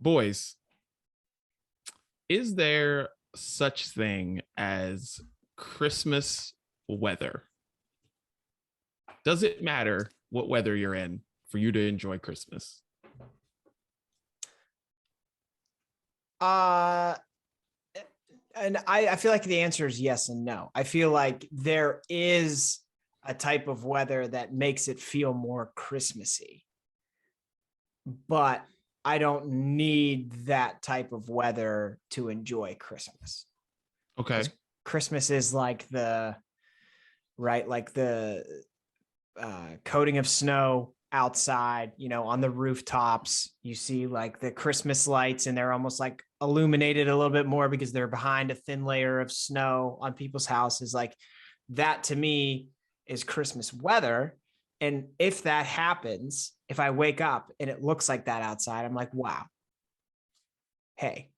Boys, is there such thing as Christmas weather? Does it matter what weather you're in for you to enjoy Christmas? Uh, and I feel like the answer is yes and no. I feel like there is a type of weather that makes it feel more Christmassy, but I don't need that type of weather to enjoy Christmas. Okay. Christmas is like like the coating of snow outside, on the rooftops. You see like the Christmas lights and they're almost like illuminated a little bit more because they're behind a thin layer of snow on people's houses. Like that to me is Christmas weather. And if that happens, if I wake up and it looks like that outside, I'm like, wow, hey,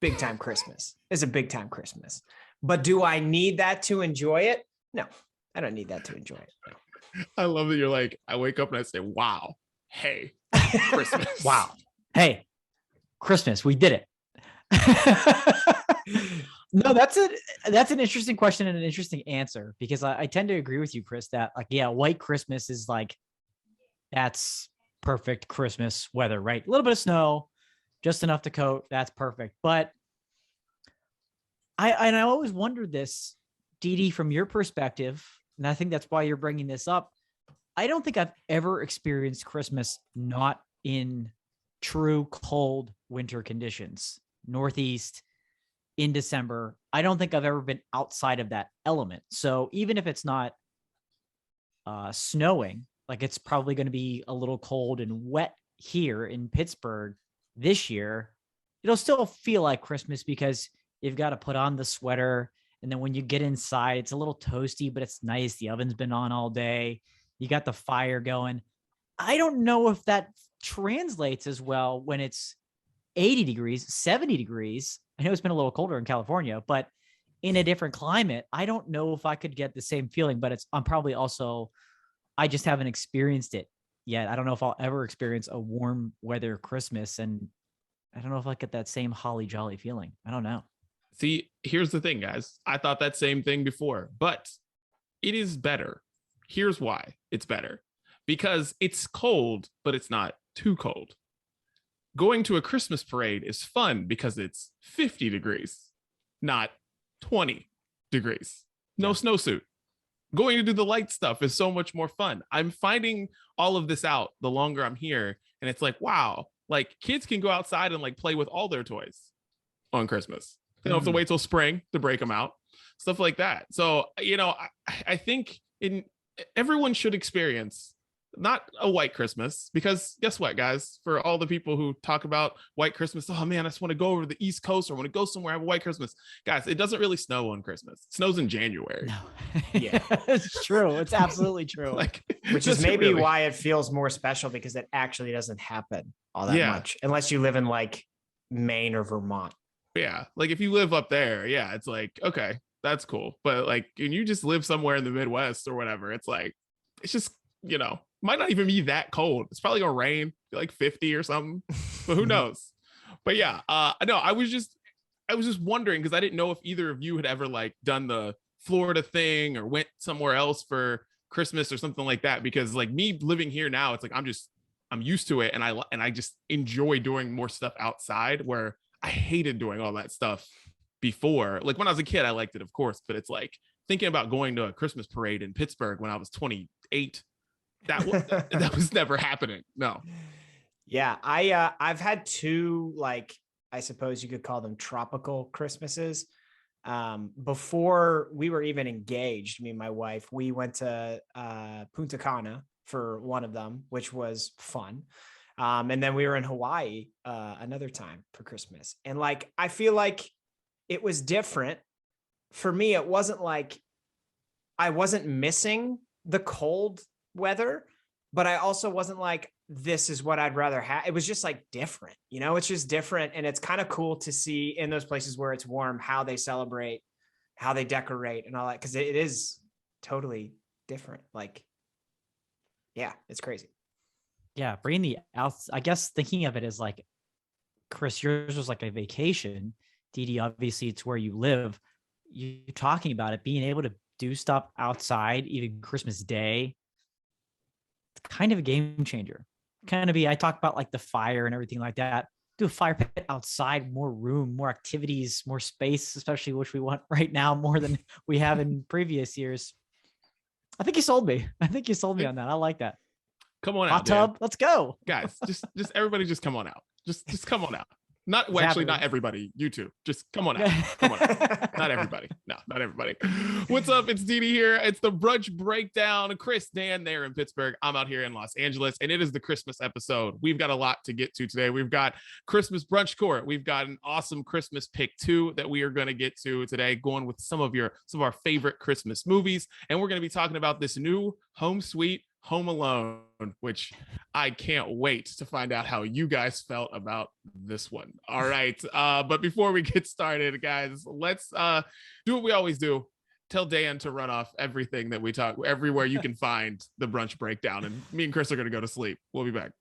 big time Christmas. It's a big time Christmas. But do I need that to enjoy it? No, I don't need that to enjoy it. No. I love that you're like, I wake up and I say, wow, hey, Christmas. Wow. Hey, Christmas, we did it. No, that's an interesting question and an interesting answer, because I tend to agree with you, Chris, that like, yeah, white Christmas is like, that's perfect Christmas weather, right? A little bit of snow, just enough to coat. That's perfect. But I always wondered this, Dee Dee, from your perspective, and I think that's why you're bringing this up. I don't think I've ever experienced Christmas not in true cold winter conditions, Northeast in December. I don't think I've ever been outside of that element. So even if it's not snowing, like it's probably going to be a little cold and wet here in Pittsburgh this year, it'll still feel like Christmas because you've got to put on the sweater. And then when you get inside, it's a little toasty, but it's nice. The oven's been on all day. You got the fire going. I don't know if that translates as well when it's 80 degrees, 70 degrees. I know it's been a little colder in California, but in a different climate, I don't know if I could get the same feeling, but I'm probably also, I just haven't experienced it yet. I don't know if I'll ever experience a warm weather Christmas. And I don't know if I get that same holly jolly feeling. I don't know. See, here's the thing, guys. I thought that same thing before, but it is better. Here's why it's better. Because it's cold, but it's not too cold. Going to a Christmas parade is fun because it's 50 degrees, not 20 degrees. No snowsuit. Going to do the light stuff is so much more fun. I'm finding all of this out the longer I'm here. And it's like, wow, like kids can go outside and like play with all their toys on Christmas. They don't have to wait till spring to break them out, stuff like that. So, I think everyone should experience not a white Christmas, because guess what, guys, for all the people who talk about white Christmas, oh man, I just want to go over to the East Coast or I want to go somewhere, have a white Christmas. Guys, it doesn't really snow on Christmas. It snows in January. No. Yeah, it's true. It's absolutely true. Which is maybe really why it feels more special, because it actually doesn't happen all that much unless you live in like Maine or Vermont. Yeah. Like if you live up there, yeah, it's like, okay, that's cool. But like, and you just live somewhere in the Midwest or whatever, it's like, it's just, might not even be that cold. It's probably gonna rain like 50 or something, but who knows? But yeah, no, I was just wondering, because I didn't know if either of you had ever like done the Florida thing or went somewhere else for Christmas or something like that. Because like me living here now, it's like I'm used to it, and I just enjoy doing more stuff outside, where I hated doing all that stuff before. Like when I was a kid, I liked it, of course, but it's like thinking about going to a Christmas parade in Pittsburgh when I was 28. That was never happening. No. Yeah, I've had two, like, I suppose you could call them tropical Christmases. Before we were even engaged, me and my wife, we went to Punta Cana for one of them, which was fun. And then we were in Hawaii another time for Christmas. And like, I feel like it was different. For me, it wasn't like I wasn't missing the cold weather, but I also wasn't like, this is what I'd rather have. It was just like different, it's just different. And it's kind of cool to see in those places where it's warm, how they celebrate, how they decorate and all that. Cause it is totally different. Like, yeah, it's crazy. Yeah. Bringing the out, I guess thinking of it as like Chris, yours was like a vacation. Dee, obviously it's where you live. You talking about it, being able to do stuff outside, even Christmas Day, it's kind of a game changer. I talk about like the fire and everything like that. Do a fire pit outside, more room, more activities, more space, especially which we want right now more than we have in previous years. I think you sold me. I think you sold me on that. I like that. Come on Hot out, tub. Dan. Let's go. Guys, just everybody just come on out. Just come on out. Not well, actually, not everybody. You too. Just come on out. Come on out. Not everybody. No, not everybody. What's up? It's Dee here. It's the Brunch Breakdown. Chris, Dan there in Pittsburgh. I'm out here in Los Angeles, and it is the Christmas episode. We've got a lot to get to today. We've got Christmas Brunch Court. We've got an awesome Christmas pick too that we are going to get to today, going with some of our favorite Christmas movies, and we're going to be talking about this new Home Sweet Home Alone, which I can't wait to find out how you guys felt about this one. All right. But before we get started, guys, let's do what we always do. Tell Dan to run off everything that we talk, everywhere you can find the Brunch Breakdown. And me and Chris are going to go to sleep. We'll be back.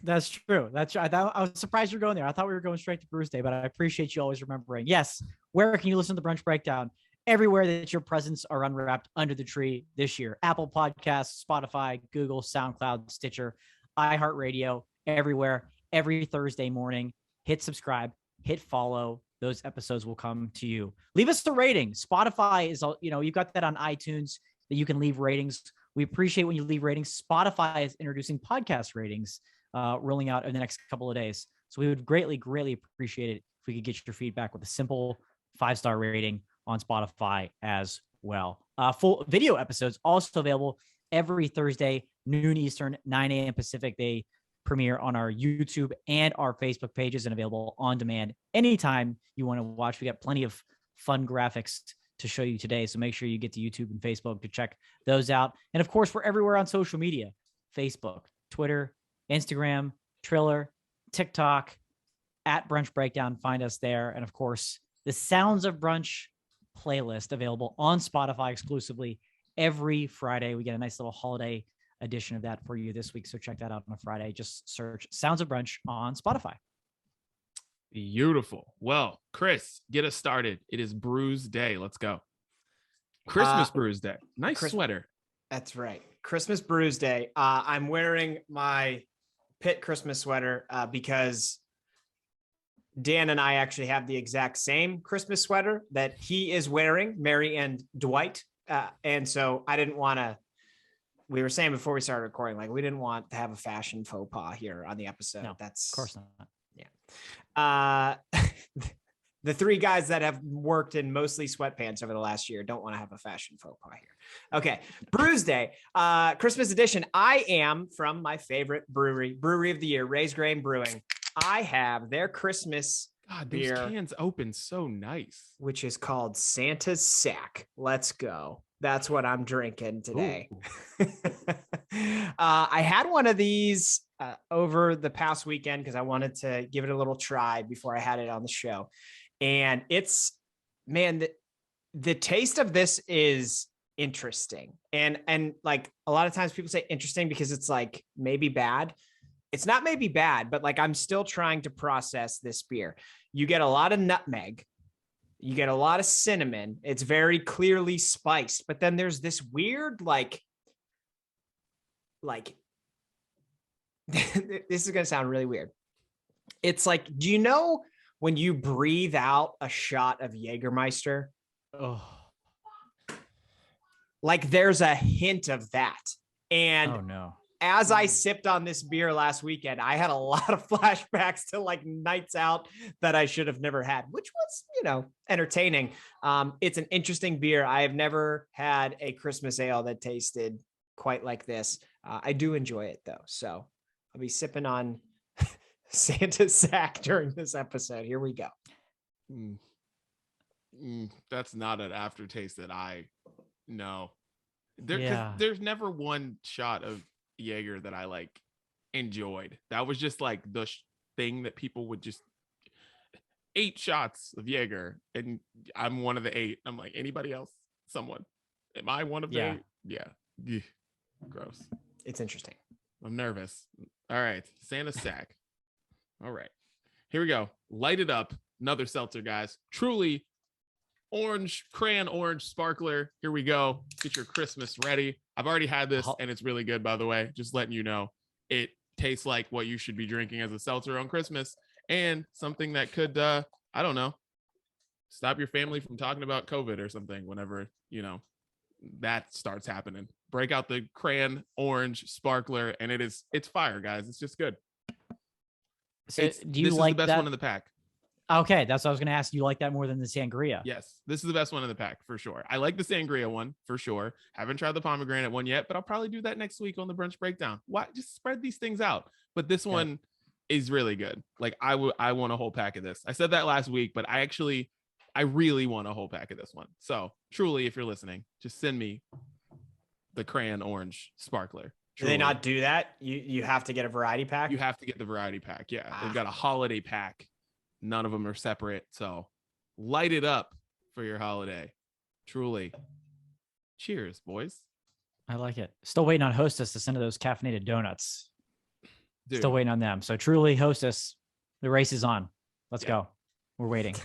That's true. That's right. I was surprised you're going there. I thought we were going straight to Bruce Day, but I appreciate you always remembering. Yes. Where can you listen to the Brunch Breakdown? Everywhere that your presents are unwrapped under the tree this year. Apple Podcasts, Spotify, Google, SoundCloud, Stitcher, iHeartRadio, everywhere, every Thursday morning. Hit subscribe, hit follow. Those episodes will come to you. Leave us the rating. Spotify is, you've got that on iTunes that you can leave ratings. We appreciate when you leave ratings. Spotify is introducing podcast ratings, rolling out in the next couple of days. So we would greatly, greatly appreciate it if we could get your feedback with a simple 5-star rating on Spotify as well. Full video episodes also available every Thursday, noon Eastern, 9 a.m. Pacific. They premiere on our YouTube and our Facebook pages and available on demand anytime you want to watch. We got plenty of fun graphics to show you today, so make sure you get to YouTube and Facebook to check those out. And of course, we're everywhere on social media: Facebook, Twitter, Instagram, Triller, TikTok, at Brunch Breakdown. Find us there. And of course, the Sounds of Brunch playlist available on Spotify exclusively every Friday. We get a nice little holiday edition of that for you this week, so check that out on a Friday. Just search Sounds of Brunch on Spotify. Beautiful. Well, Chris, get us started. It is Brews Day. Let's go. Christmas Brews Day. Nice sweater. That's right. Christmas Brews Day. I'm wearing my Pitt Christmas sweater because Dan and I actually have the exact same Christmas sweater that he is wearing, Mary and Dwight. And so I didn't want to, we were saying before we started recording, like we didn't want to have a fashion faux pas here on the episode. No, that's of course not. Yeah. The three guys that have worked in mostly sweatpants over the last year don't want to have a fashion faux pas here. Okay. Brews Day, Christmas edition. I am from my favorite brewery of the year, Raised Grain Brewing. I have their Christmas beer. Those cans open so nice. Which is called Santa's Sack. Let's go. That's what I'm drinking today. I had one of these over the past weekend because I wanted to give it a little try before I had it on the show. And it's, man, the taste of this is interesting. And like a lot of times people say interesting because it's like maybe bad. It's not maybe bad, but like I'm still trying to process this beer. You get a lot of nutmeg. You get a lot of cinnamon. It's very clearly spiced, but then there's this weird, like this is going to sound really weird. It's like, do you know when you breathe out a shot of Jägermeister? Oh, like there's a hint of that. And oh no. As I sipped on this beer last weekend, I had a lot of flashbacks to like nights out that I should have never had, which was, entertaining. It's an interesting beer. I have never had a Christmas ale that tasted quite like this. I do enjoy it though. So I'll be sipping on Santa's Sack during this episode. Here we go. That's not an aftertaste that I know. There's never one shot of Jaeger that I like enjoyed. That was just like the thing that people would just 8 shots of Jaeger, and I'm one of the 8. I'm like, anybody else? Someone? Am I one of the 8? Yeah. Gross. It's interesting. I'm nervous. All right, Santa's Sack. All right, Here we go. Light it up. Another seltzer, guys. Truly orange, crayon orange sparkler. Here we go. Get your Christmas ready. I've already had this and it's really good, by the way. Just letting you know. It tastes like what you should be drinking as a seltzer on Christmas, and something that could, I don't know, stop your family from talking about COVID or something whenever, that starts happening. Break out the crayon orange sparkler, and it's fire, guys. It's just good. So do you like the best that one in the pack? Okay, that's what I was going to ask. You like that more than the sangria? Yes, this is the best one in the pack for sure. I like the sangria one for sure. Haven't tried the pomegranate one yet, but I'll probably do that next week on the brunch breakdown. Why? Just spread these things out. But this one is really good. Like I want a whole pack of this. I said that last week, but I really want a whole pack of this one. So truly, if you're listening, just send me the crayon orange sparkler. Do they not do that? You have to get a variety pack? You have to get the variety pack. Yeah. They've got a holiday pack. None of them are separate. So light it up for your holiday. Truly. Cheers, boys. I like it. Still waiting on Hostess to send those caffeinated donuts. Dude. Still waiting on them. So truly, Hostess, the race is on. Let's go. We're waiting.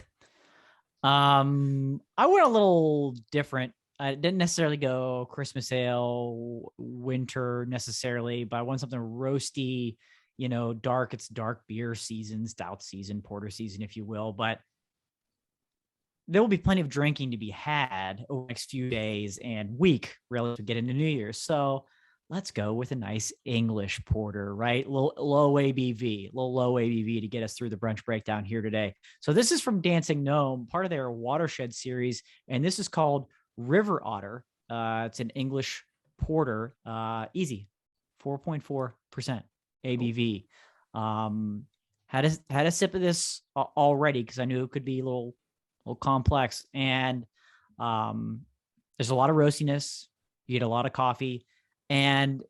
I went a little different. I didn't necessarily go Christmas ale, winter necessarily, but I want something roasty, dark. It's dark beer season, stout season, porter season, if you will. But there will be plenty of drinking to be had over the next few days and week, really, to get into New Year's. So let's go with a nice English porter, right? Low ABV to get us through the brunch breakdown here today. So this is from Dancing Gnome, part of their Watershed series, and this is called River Otter. It's an English porter, easy, 4.4% ABV. Had a sip of this already because I knew it could be a little complex, and there's a lot of roastiness. You get a lot of coffee, and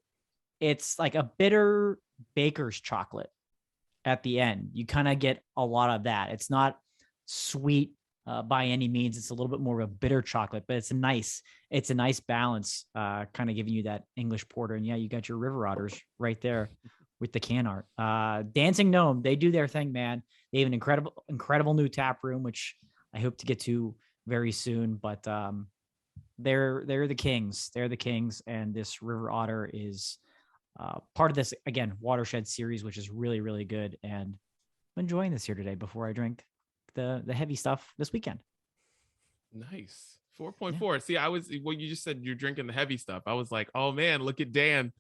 it's like a bitter baker's chocolate at the end. You kind of get a lot of that. It's not sweet by any means. It's a little bit more of a bitter chocolate, but it's a nice balance, kind of giving you that English porter. And yeah, you got your River Otters right there with the can art. Dancing Gnome, they do their thing, man. They have an incredible new tap room, which I hope to get to very soon. But they're the kings. They're the kings, and this River Otter is part of this, again, Watershed series, which is really, really good. And I'm enjoying this here today before I drink the heavy stuff this weekend. Nice. 4.4. Yeah. See, you just said you're drinking the heavy stuff. I was like, oh man, look at Dan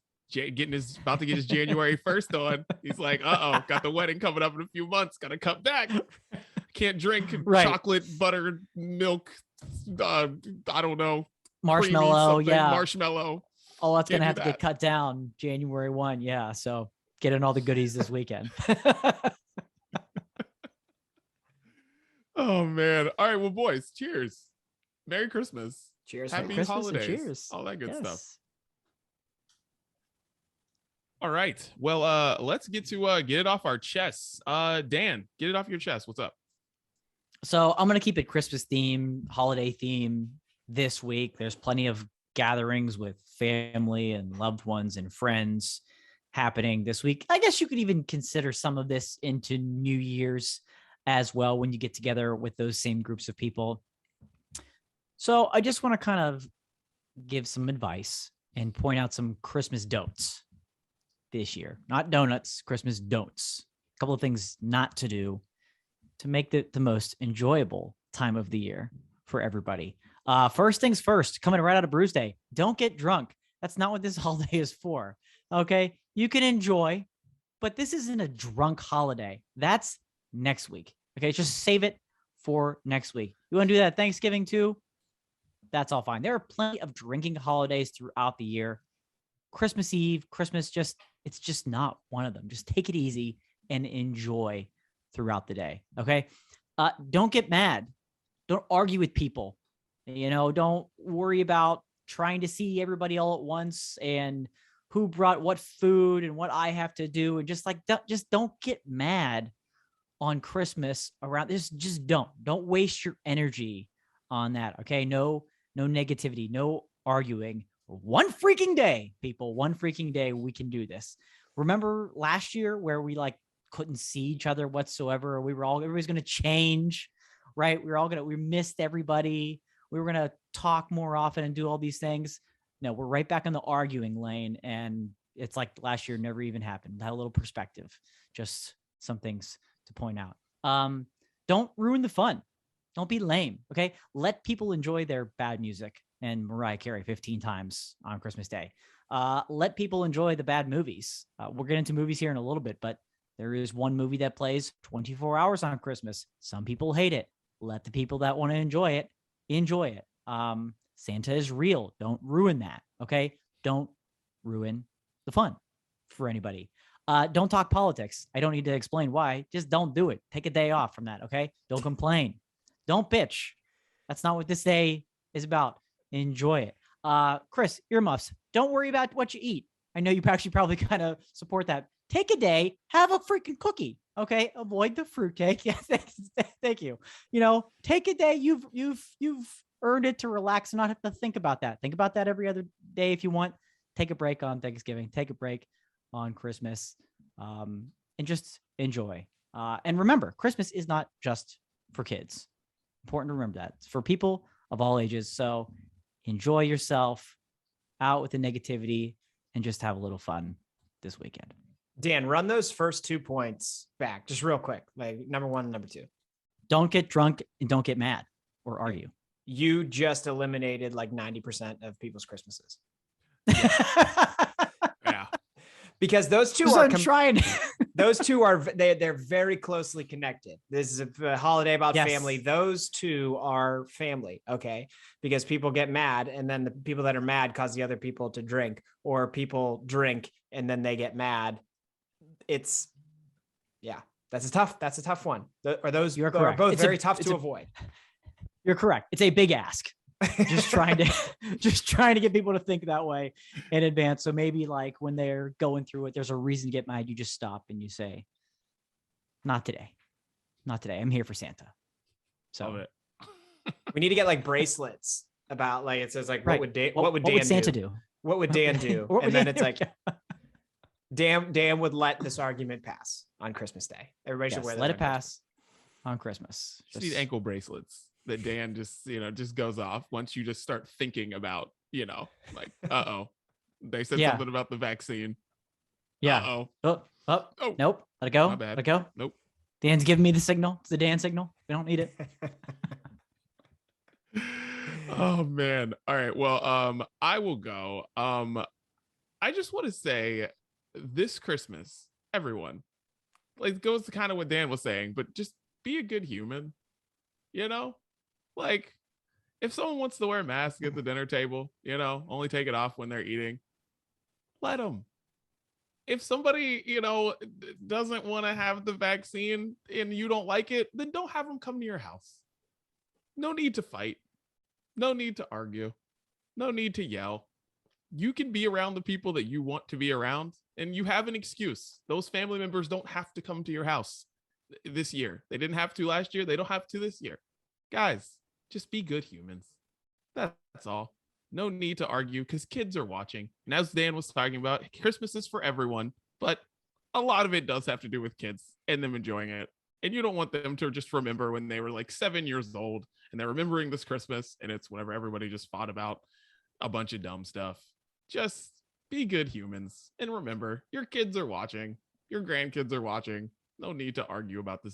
about to get his January 1st on. He's like, got the wedding coming up in a few months. Got to cut back. Can't drink chocolate, butter, milk. I don't know. Marshmallow. Yeah. Marshmallow. Oh, that's going to have to get cut down January 1. Yeah. So get in all the goodies this weekend. Oh man. All right. Well, boys, cheers. Merry Christmas. Cheers. Happy Christmas holidays. Cheers. All that good stuff. All right. Well, let's get to get it off our chests. Dan, get it off your chest. What's up? So I'm going to keep it Christmas theme, holiday theme this week. There's plenty of gatherings with family and loved ones and friends happening this week. I guess you could even consider some of this into New Year's as well, when you get together with those same groups of people. So I just want to kind of give some advice and point out some Christmas don'ts this year. Not donuts, Christmas don'ts. A couple of things not to do to make the most enjoyable time of the year for everybody. First things first, coming right out of Brews Day, don't get drunk. That's not what this holiday is for. Okay. You can enjoy, but this isn't a drunk holiday. That's next week. Okay. Just save it for next week. You want to do that at Thanksgiving too? That's all fine. There are plenty of drinking holidays throughout the year. Christmas Eve, Christmas, it's just not one of them. Just take it easy and enjoy throughout the day. Okay. Don't get mad. Don't argue with people. Don't worry about trying to see everybody all at once and who brought what food and what I have to do. And just don't get mad on Christmas around this. Just don't waste your energy on that. Okay. No negativity, no arguing. One freaking day, people, one freaking day we can do this. Remember last year where we couldn't see each other whatsoever. Everybody's going to change, right? We missed everybody. We were going to talk more often and do all these things. No, we're right back in the arguing lane. And it's like last year never even happened. Had a little perspective, just some things to point out. Don't ruin the fun. Don't be lame. Okay. Let people enjoy their bad music and Mariah Carey 15 times on Christmas Day. Let people enjoy the bad movies. We'll get into movies here in a little bit, but there is one movie that plays 24 hours on Christmas. Some people hate it. Let the people that want to enjoy it, enjoy it. Santa is real. Don't ruin that. Okay. Don't ruin the fun for anybody. Don't talk politics. I don't need to explain why. Just don't do it. Take a day off from that. Okay. Don't complain. Don't bitch. That's not what this day is about. Enjoy it. Chris, earmuffs. Don't worry about what you eat. I know you actually probably kind of support that. Take a day, have a freaking cookie. Okay. Avoid the fruitcake. Yes. Thank you. Take a day. You've earned it to relax and not have to think about that. Think about that every other day if you want. Take a break on Thanksgiving. Take a break on Christmas, and just enjoy. And remember, Christmas is not just for kids. Important to remember that. It's for people of all ages. So enjoy yourself, out with the negativity, and just have a little fun this weekend. Dan, run those first 2 points back just real quick. Like number 1 and number 2. Don't get drunk and don't get mad or argue. You just eliminated like 90% of people's Christmases. Yeah. Because those two they're very closely connected. This is a holiday about family. Those two are family. Okay. Because people get mad and then the people that are mad cause the other people to drink, or people drink and then they get mad. That's a tough one. Those are both very tough to avoid. You're correct. It's a big ask. just trying to get people to think that way in advance. So maybe like when they're going through it, there's a reason to get mad. You just stop and you say, not today. I'm here for Santa. So we need to get like bracelets about like, it says like, right. what would Santa do? What would Dan do? And then it's like, Dan would let this argument pass on Christmas Day. Everybody should wear that. Let it pass on Christmas. Just need ankle bracelets that Dan just goes off once you just start thinking about, like, they said something about the vaccine. Yeah. Oh, nope. Let it go. My bad. Let it go. Nope. Dan's giving me the signal. It's the Dan signal. We don't need it. Oh man. All right. Well, I will go. I just want to say this Christmas, everyone, like, it goes to kind of what Dan was saying, but just be a good human. Like, if someone wants to wear a mask at the dinner table, only take it off when they're eating, let them. If somebody, doesn't want to have the vaccine and you don't like it, then don't have them come to your house. No need to fight. No need to argue. No need to yell. You can be around the people that you want to be around, and you have an excuse. Those family members don't have to come to your house this year. They didn't have to last year. They don't have to this year. Guys, just be good humans. That's all. No need to argue because kids are watching. And as Dan was talking about, Christmas is for everyone, but a lot of it does have to do with kids and them enjoying it. And you don't want them to just remember when they were like 7 years old and they're remembering this Christmas and it's whenever everybody just fought about a bunch of dumb stuff. Just be good humans. And remember, your kids are watching. Your grandkids are watching. No need to argue about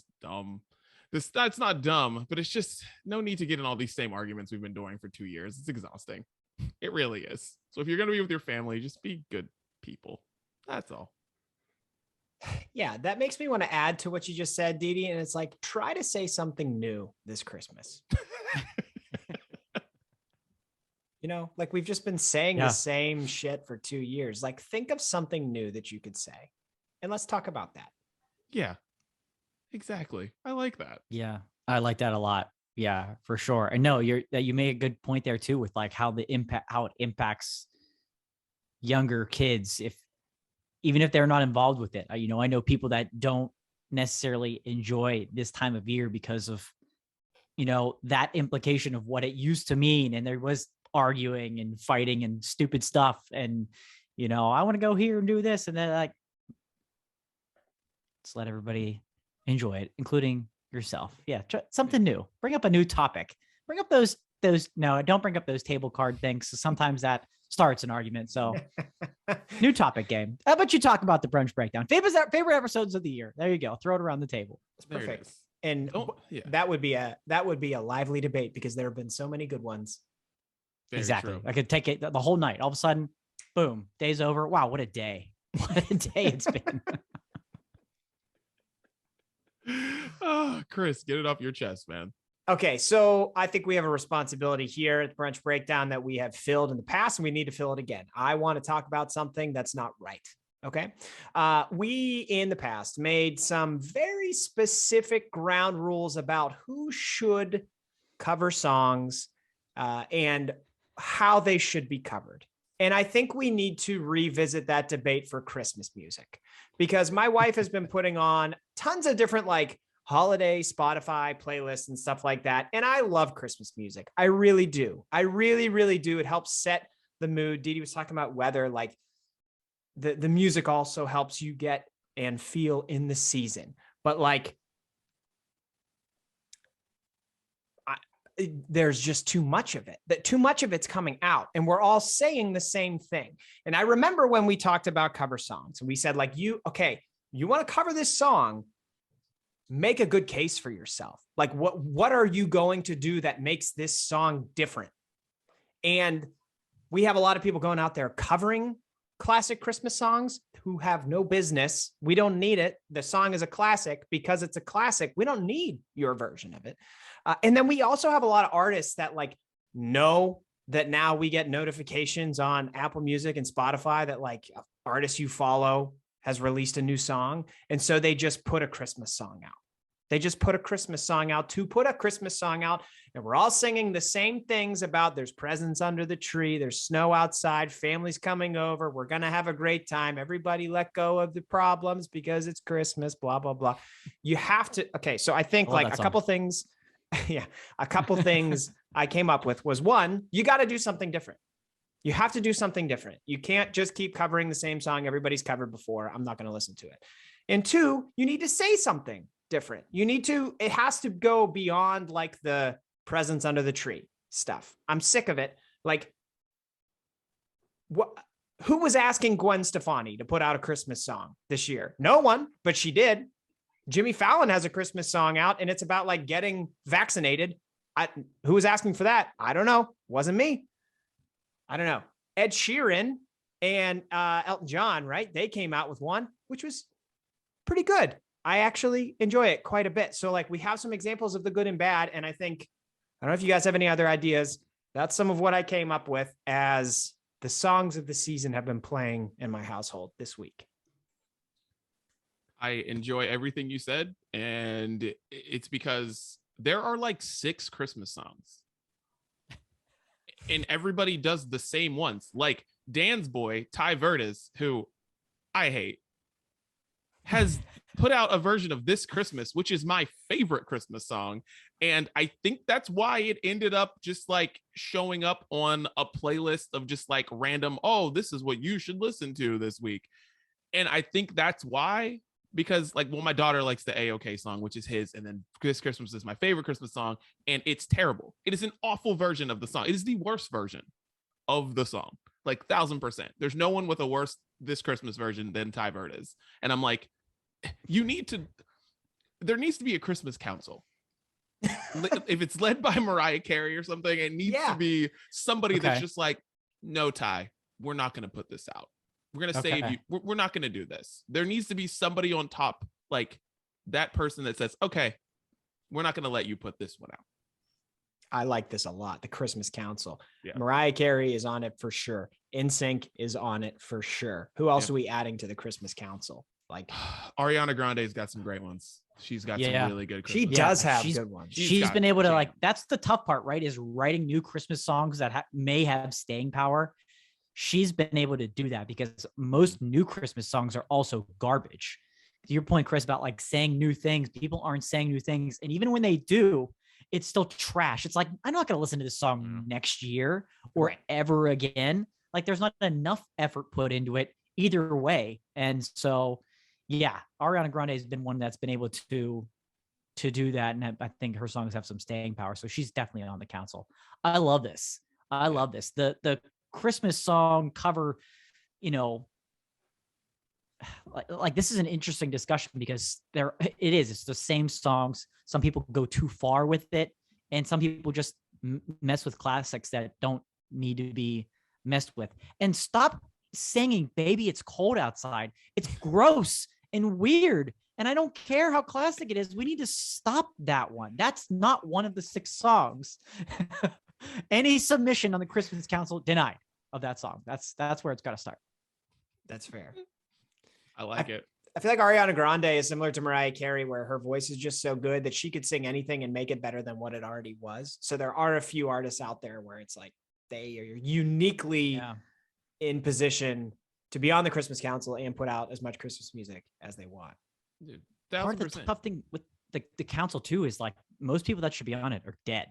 that's not dumb, but it's just no need to get in all these same arguments we've been doing for 2 years. It's exhausting. It really is. So if you're going to be with your family, just be good people. That's all. Yeah, that makes me want to add to what you just said, Didi. And it's like, try to say something new this Christmas. Like we've just been saying the same shit for 2 years. Like, think of something new that you could say. And let's talk about that. Yeah, exactly. I like that. Yeah, I like that a lot. Yeah, for sure. And no, you made a good point there too, with like how it impacts younger kids, even if they're not involved with it. I know people that don't necessarily enjoy this time of year because of, that implication of what it used to mean. And there was arguing and fighting and stupid stuff. And, I want to go here and do this. And then like, Let's let everybody enjoy it, including yourself. Yeah, something new. Bring up a new topic. Bring up those. No, don't bring up those table card things. So sometimes that starts an argument. So new topic game. How about you talk about the brunch breakdown? Favorite episodes of the year. There you go. Throw it around the table. It's perfect. And that would be a lively debate because there have been so many good ones. Very exactly. true. I could take it the whole night. All of a sudden, boom, day's over. Wow, what a day. What a day it's been. Oh, Chris, get it off your chest, man. Okay, so I think we have a responsibility here at the Brunch Breakdown that we have filled in the past, and we need to fill it again. I want to talk about something that's not right. Okay. We in the past made some very specific ground rules about who should cover songs and how they should be covered. And I think we need to revisit that debate for Christmas music, because my wife has been putting on tons of different like holiday Spotify playlists and stuff like that. And I love Christmas music. I really do. I really, really do. It helps set the mood. Didi was talking about weather, like the music also helps you get and feel in the season. But like, there's just too much of it, that too much of it's coming out and we're all saying the same thing. And I remember when we talked about cover songs and we said like, you want to cover this song, make a good case for yourself. Like what are you going to do that makes this song different? And we have a lot of people going out there covering classic Christmas songs who have no business. We don't need it. The song is a classic because it's a classic. We don't need your version of it. And then we also have a lot of artists that like know that now we get notifications on Apple Music and Spotify that like artists you follow has released a new song. And so they just put a Christmas song out. They just put a Christmas song out to put a Christmas song out. And we're all singing the same things about there's presents under the tree. There's snow outside. Families coming over. We're going to have a great time. Everybody let go of the problems because it's Christmas, blah, blah, blah. You have to. Okay. So I think like a couple things. Yeah. A couple things I came up with was one, you got to do something different. You have to do something different. You can't just keep covering the same song everybody's covered before. I'm not going to listen to it. And two, you need to say something different. It has to go beyond like the presents under the tree stuff. I'm sick of it. Like who was asking Gwen Stefani to put out a Christmas song this year? No one, but she did. Jimmy Fallon has a Christmas song out and it's about like getting vaccinated. Who was asking for that? I don't know. Wasn't me. I don't know. Ed Sheeran and Elton John, right? They came out with one, which was pretty good. I actually enjoy it quite a bit. So like we have some examples of the good and bad. And I don't know if you guys have any other ideas. That's some of what I came up with as the songs of the season have been playing in my household this week. I enjoy everything you said. And it's because there are like 6 Christmas songs. And everybody does the same ones. Like Dan's boy, Ty Verdes, who I hate, has put out a version of This Christmas, which is my favorite Christmas song. And I think that's why it ended up just like showing up on a playlist of just like random, oh, this is what you should listen to this week. And I think that's why, because like, well, my daughter likes the A-OK song, which is his. And then This Christmas is my favorite Christmas song. And it's terrible. It is an awful version of the song. It is the worst version of the song. Like 1000%. There's no one with a worse This Christmas version than Ty Verdes. And I'm like, there needs to be a Christmas council. If it's led by Mariah Carey or something, it needs to be somebody that's just like, no, Ty, we're not going to put this out. We're going to save you. We're not going to do this. There needs to be somebody on top, like that person that says, okay, we're not going to let you put this one out. I like this a lot. The Christmas Council. Yeah. Mariah Carey is on it for sure. NSYNC is on it for sure. Who else are we adding to the Christmas Council? Like Ariana Grande's got some great ones. She's got some really good Christmas. She does have good ones. She's been able to like, that's the tough part, right? Is writing new Christmas songs that may have staying power. She's been able to do that because most new Christmas songs are also garbage. To your point, Chris, about like saying new things, people aren't saying new things. And even when they do, it's still trash. It's like, I'm not going to listen to this song next year or ever again. Like there's not enough effort put into it either way. And so, yeah, Ariana Grande has been one that's been able to do that, and I think her songs have some staying power. So she's definitely on the council. I love this. I love this. The Christmas song cover, you know, like this is an interesting discussion because it's the same songs. Some people go too far with it, and some people just mess with classics that don't need to be messed with. And stop singing "Baby It's Cold Outside." It's gross and weird, and I don't care how classic it is. We need to stop that one. That's not one of the 6 songs. Any submission on the Christmas Council denied of that song. That's where it's got to start. That's fair. I like it. I feel like Ariana Grande is similar to Mariah Carey, where her voice is just so good that she could sing anything and make it better than what it already was. So there are a few artists out there where it's like they are uniquely in position to be on the Christmas Council and put out as much Christmas music as they want. Dude, Part of the tough thing with the council too is like most people that should be on it are dead.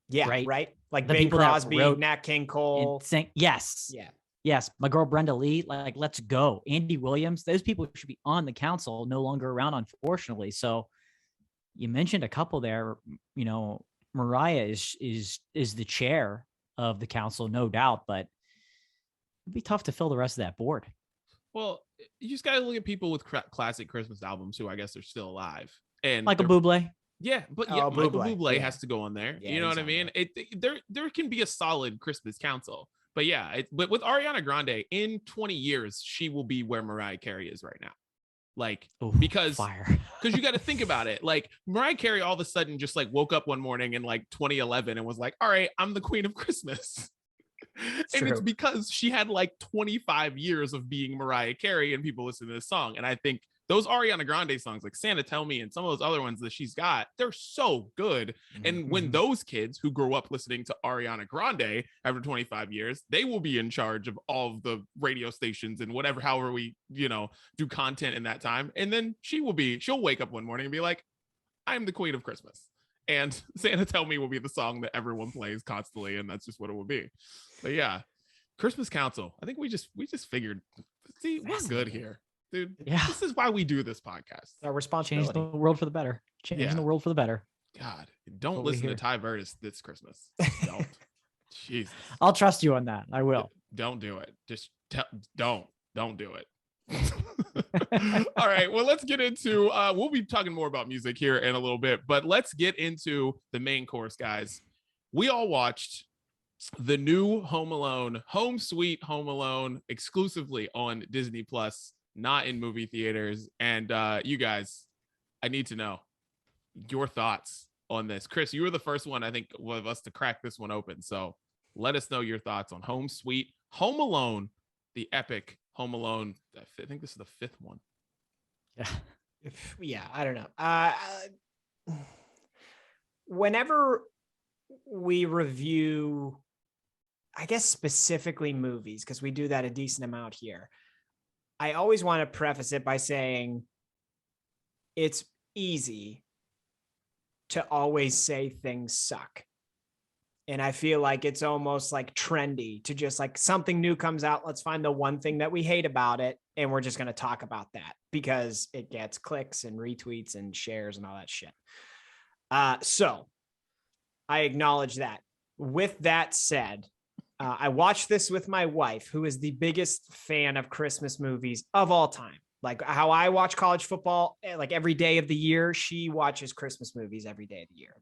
Yeah, right. Like the Bing people that Crosby, wrote Nat King Cole. Yes. Yeah. Yes. My girl Brenda Lee, like, let's go. Andy Williams, those people should be on the council, no longer around, unfortunately. So you mentioned a couple there. You know, Mariah is the chair of the council, no doubt, but it'd be tough to fill the rest of that board. Well, you just got to look at people with classic Christmas albums who I guess are still alive. And Michael Bublé. Yeah, but Michael Bublé has to go on there. Yeah, you know what I mean? There can be a solid Christmas council. But yeah, but with Ariana Grande, in 20 years, she will be where Mariah Carey is right now. Like, because you got to think about it. Like, Mariah Carey all of a sudden just like woke up one morning in like 2011 and was like, all right, I'm the queen of Christmas. It's because she had like 25 years of being Mariah Carey and people listen to this song. And I think those Ariana Grande songs like Santa Tell Me and some of those other ones that she's got, they're so good. And when those kids who grew up listening to Ariana Grande after 25 years, they will be in charge of all of the radio stations and however we, do content in that time. And then she'll wake up one morning and be like, I'm the queen of Christmas. And Santa Tell Me will be the song that everyone plays constantly. And that's just what it will be. But yeah, Christmas Council. I think we just figured, see, we're good here. Dude, This is why we do this podcast. Our responsibility. Change the world for the better. Changing the world for the better. God, don't listen to Ty Vertis this Christmas. Don't. Jesus. I'll trust you on that. I will. Don't do it. Just don't do it. All right. Well, let's get into, we'll be talking more about music here in a little bit, but let's get into the main course, guys. We all watched the new Home Alone, Home Sweet Home Alone, exclusively on Disney Plus. Not in movie theaters. And you guys, I need to know your thoughts on this. Chris, you were the first one, I think, of us to crack this one open. So let us know your thoughts on Home Sweet Home Alone, the epic Home Alone. I think this is the 5th one. Yeah, I don't know. Whenever we review, I guess specifically movies, because we do that a decent amount here, I always want to preface it by saying it's easy to always say things suck. And I feel like it's almost like trendy to just like something new comes out. Let's find the one thing that we hate about it. And we're just going to talk about that because it gets clicks and retweets and shares and all that shit. So I acknowledge that. With that said, I watched this with my wife, who is the biggest fan of Christmas movies of all time. Like how I watch college football, like every day of the year, she watches Christmas movies every day of the year.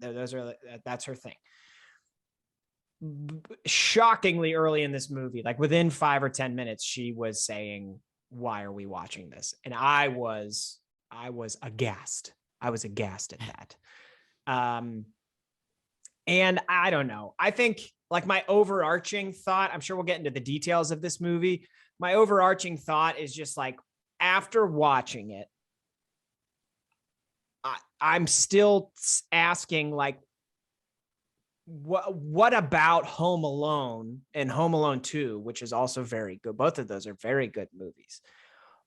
That's her thing. Shockingly early in this movie, like within 5 or 10 minutes, she was saying, "Why are we watching this?" And I was aghast. I was aghast at that. And I don't know. I think like my overarching thought, I'm sure we'll get into the details of this movie. My overarching thought is just like, after watching it, I'm still asking like, what about Home Alone and Home Alone 2, which is also very good. Both of those are very good movies.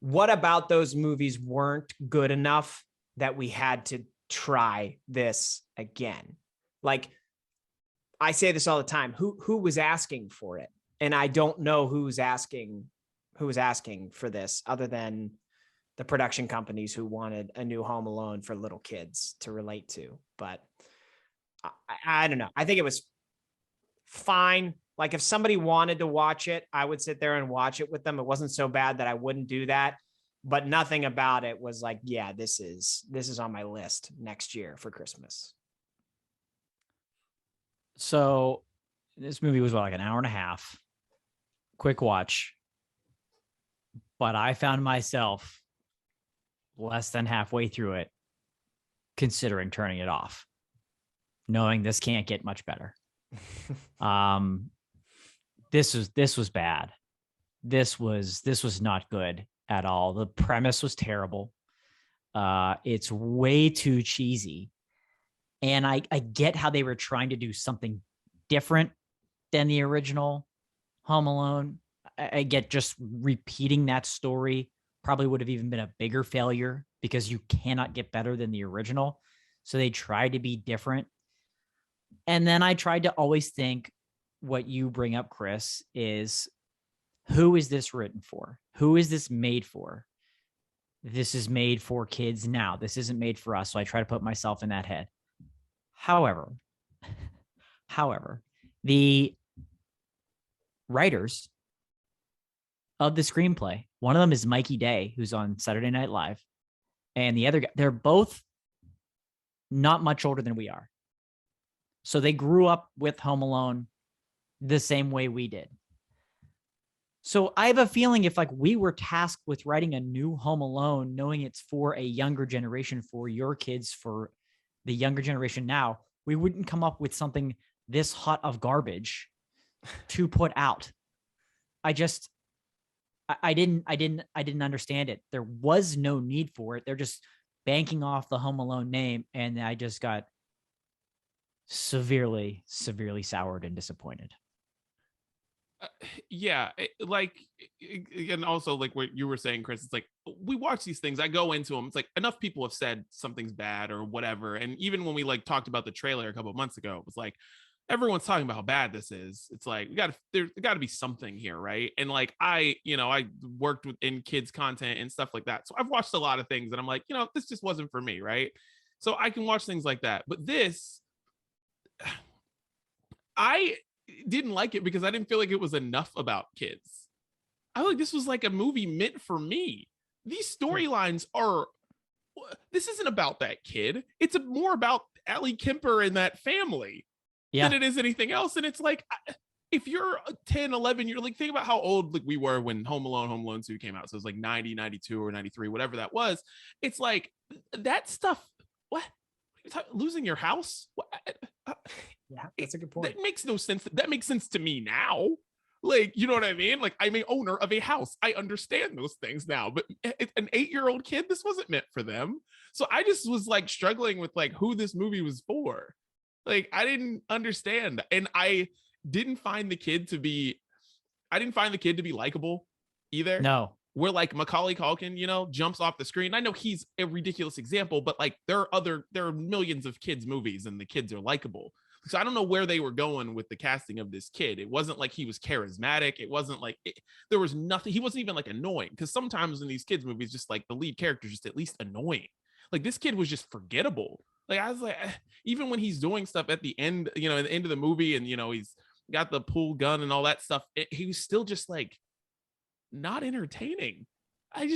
What about those movies weren't good enough that we had to try this again? Like, I say this all the time. Who was asking for it? And I don't know who was asking for this other than the production companies who wanted a new Home Alone for little kids to relate to. But I don't know. I think it was fine. Like if somebody wanted to watch it, I would sit there and watch it with them. It wasn't so bad that I wouldn't do that, but nothing about it was like, yeah, this is on my list next year for Christmas. So this movie was like an hour and a half, quick watch, but I found myself less than halfway through it, considering turning it off, knowing this can't get much better. This was bad. This was not good at all. The premise was terrible. It's way too cheesy. And I get how they were trying to do something different than the original Home Alone. I get just repeating that story probably would have even been a bigger failure because you cannot get better than the original. So they tried to be different. And then I tried to always think what you bring up, Chris, is who is this written for? Who is this made for? This is made for kids now. This isn't made for us. So I try to put myself in that head. However, the writers of the screenplay, one of them is Mikey Day, who's on Saturday Night Live, and the other guy, they're both not much older than we are. So they grew up with Home Alone the same way we did. So I have a feeling if like we were tasked with writing a new Home Alone, knowing it's for a younger generation, for your kids, for the younger generation now, we wouldn't come up with something this hot of garbage to put out. I didn't understand it. There was no need for it. They're just banking off the Home Alone name. And I just got severely soured and disappointed. Yeah, and also like what you were saying, Chris, it's like we watch these things, I go into them, it's like enough people have said something's bad or whatever, and even when we like talked about the trailer a couple of months ago, it was like everyone's talking about how bad this is. It's like there got to be something here, right? And like I worked in kids content and stuff like that, so I've watched a lot of things and I'm like, this just wasn't for me, right? So I can watch things like that, but this I didn't like it because I didn't feel like it was enough about kids. I feel like this was like a movie meant for me. These storylines this isn't about that kid. It's more about Allie Kemper and that family than it is anything else. And it's like, if you're 10, 11, you're like, think about how old like we were when Home Alone 2 came out. So it was like 90, 92 or 93, whatever that was. It's like that stuff. What? Losing your house? What? Yeah, that's a good point. That makes no sense. That makes sense to me now. Like, you know what I mean? Like, I'm an owner of a house. I understand those things now. But an 8-year-old kid, this wasn't meant for them. So I just was like struggling with like who this movie was for. Like, I didn't understand. And I didn't find the kid to be likable either. No. Where like Macaulay Culkin, jumps off the screen. I know he's a ridiculous example, but like there are millions of kids movies and the kids are likable. So I don't know where they were going with the casting of this kid. It wasn't like he was charismatic. It wasn't like there was nothing. He wasn't even like annoying, because sometimes in these kids movies, just like the lead character is just at least annoying. Like this kid was just forgettable. Like I was like, even when he's doing stuff at the end, at the end of the movie, and he's got the pool gun and all that stuff, he was still just like not entertaining. I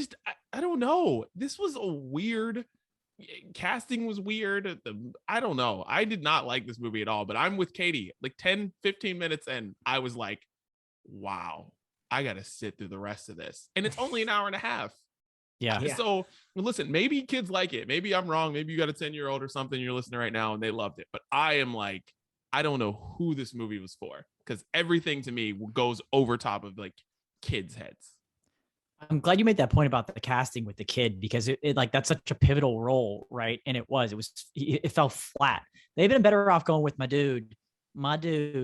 don't know. This was a weird casting, was weird. I don't know. I did not like this movie at all, but I'm with Katie. Like 10, 15 minutes in, I was like, wow, I got to sit through the rest of this. And it's only an hour and a half. Yeah. So listen, maybe kids like it. Maybe I'm wrong. Maybe you got a 10-year-old or something you're listening right now and they loved it. But I am like, I don't know who this movie was for, because everything to me goes over top of like kids' heads. I'm glad you made that point about the casting with the kid, because it like that's such a pivotal role, right? And it it fell flat. They've been better off going with my dude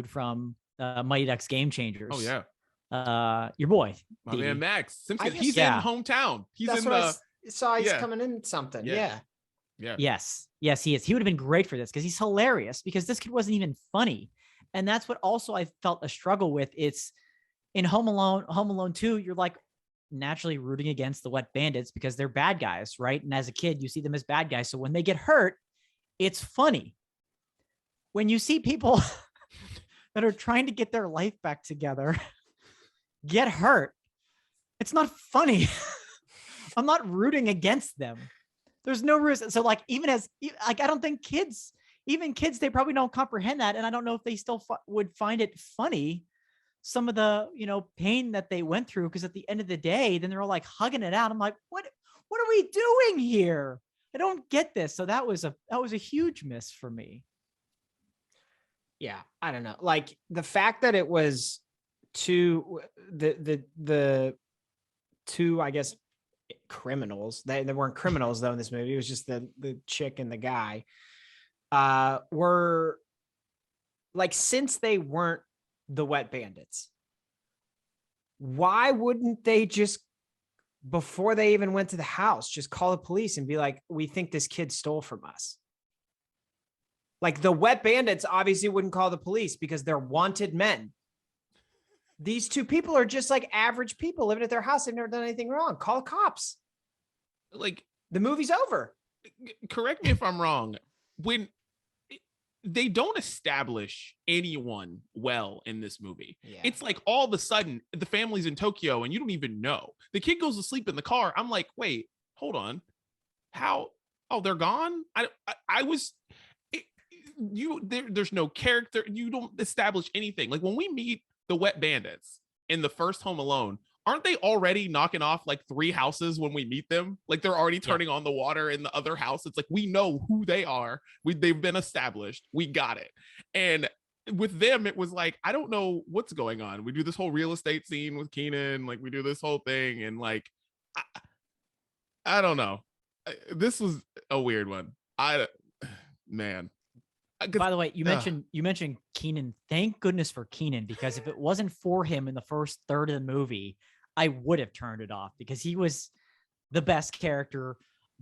from Mighty Ducks Game Changers. Oh yeah, your boy, my man Max Simpson. He's in hometown. He's That's in what I saw. He's coming in something. Yeah. Yes, he is. He would have been great for this because he's hilarious. Because this kid wasn't even funny, and that's what also I felt a struggle with. It's in Home Alone 2. You're like, naturally rooting against the wet bandits because they're bad guys, right? And as a kid, you see them as bad guys. So when they get hurt, it's funny. When you see people that are trying to get their life back together get hurt, it's not funny. I'm not rooting against them. There's no reason. So like, even as like, I don't think even kids, they probably don't comprehend that. And I don't know if they still would find it funny, some of the, pain that they went through. Cause at the end of the day, then they're all like hugging it out. I'm like, what are we doing here? I don't get this. So that was a huge miss for me. Yeah. I don't know. Like the fact that it was the two, I guess, criminals. They weren't criminals though in this movie. It was just the chick and the guy. Were like, since they weren't the wet bandits, why wouldn't they just, before they even went to the house, just call the police and be like, we think this kid stole from us? Like the wet bandits obviously wouldn't call the police because they're wanted men. These two people are just like average people living at their house. They've never done anything wrong. Call the cops. Like, the movie's over. Correct me if I'm wrong. When they don't establish anyone well in this movie, it's like all of a sudden the family's in Tokyo and you don't even know. The kid goes to sleep in the car. I'm like, wait, hold on. How? Oh, they're gone. There's no character. You don't establish anything. Like when we meet the wet bandits in the first Home Alone, aren't they already knocking off like 3 houses when we meet them? Like they're already turning on the water in the other house. It's like, we know who they are. They've been established. We got it. And with them, it was like, I don't know what's going on. We do this whole real estate scene with Keenan. Like we do this whole thing. And like, I don't know. This was a weird one. Man. By the way, you mentioned Keenan. Thank goodness for Keenan, because if it wasn't for him in the first third of the movie, I would have turned it off because he was the best character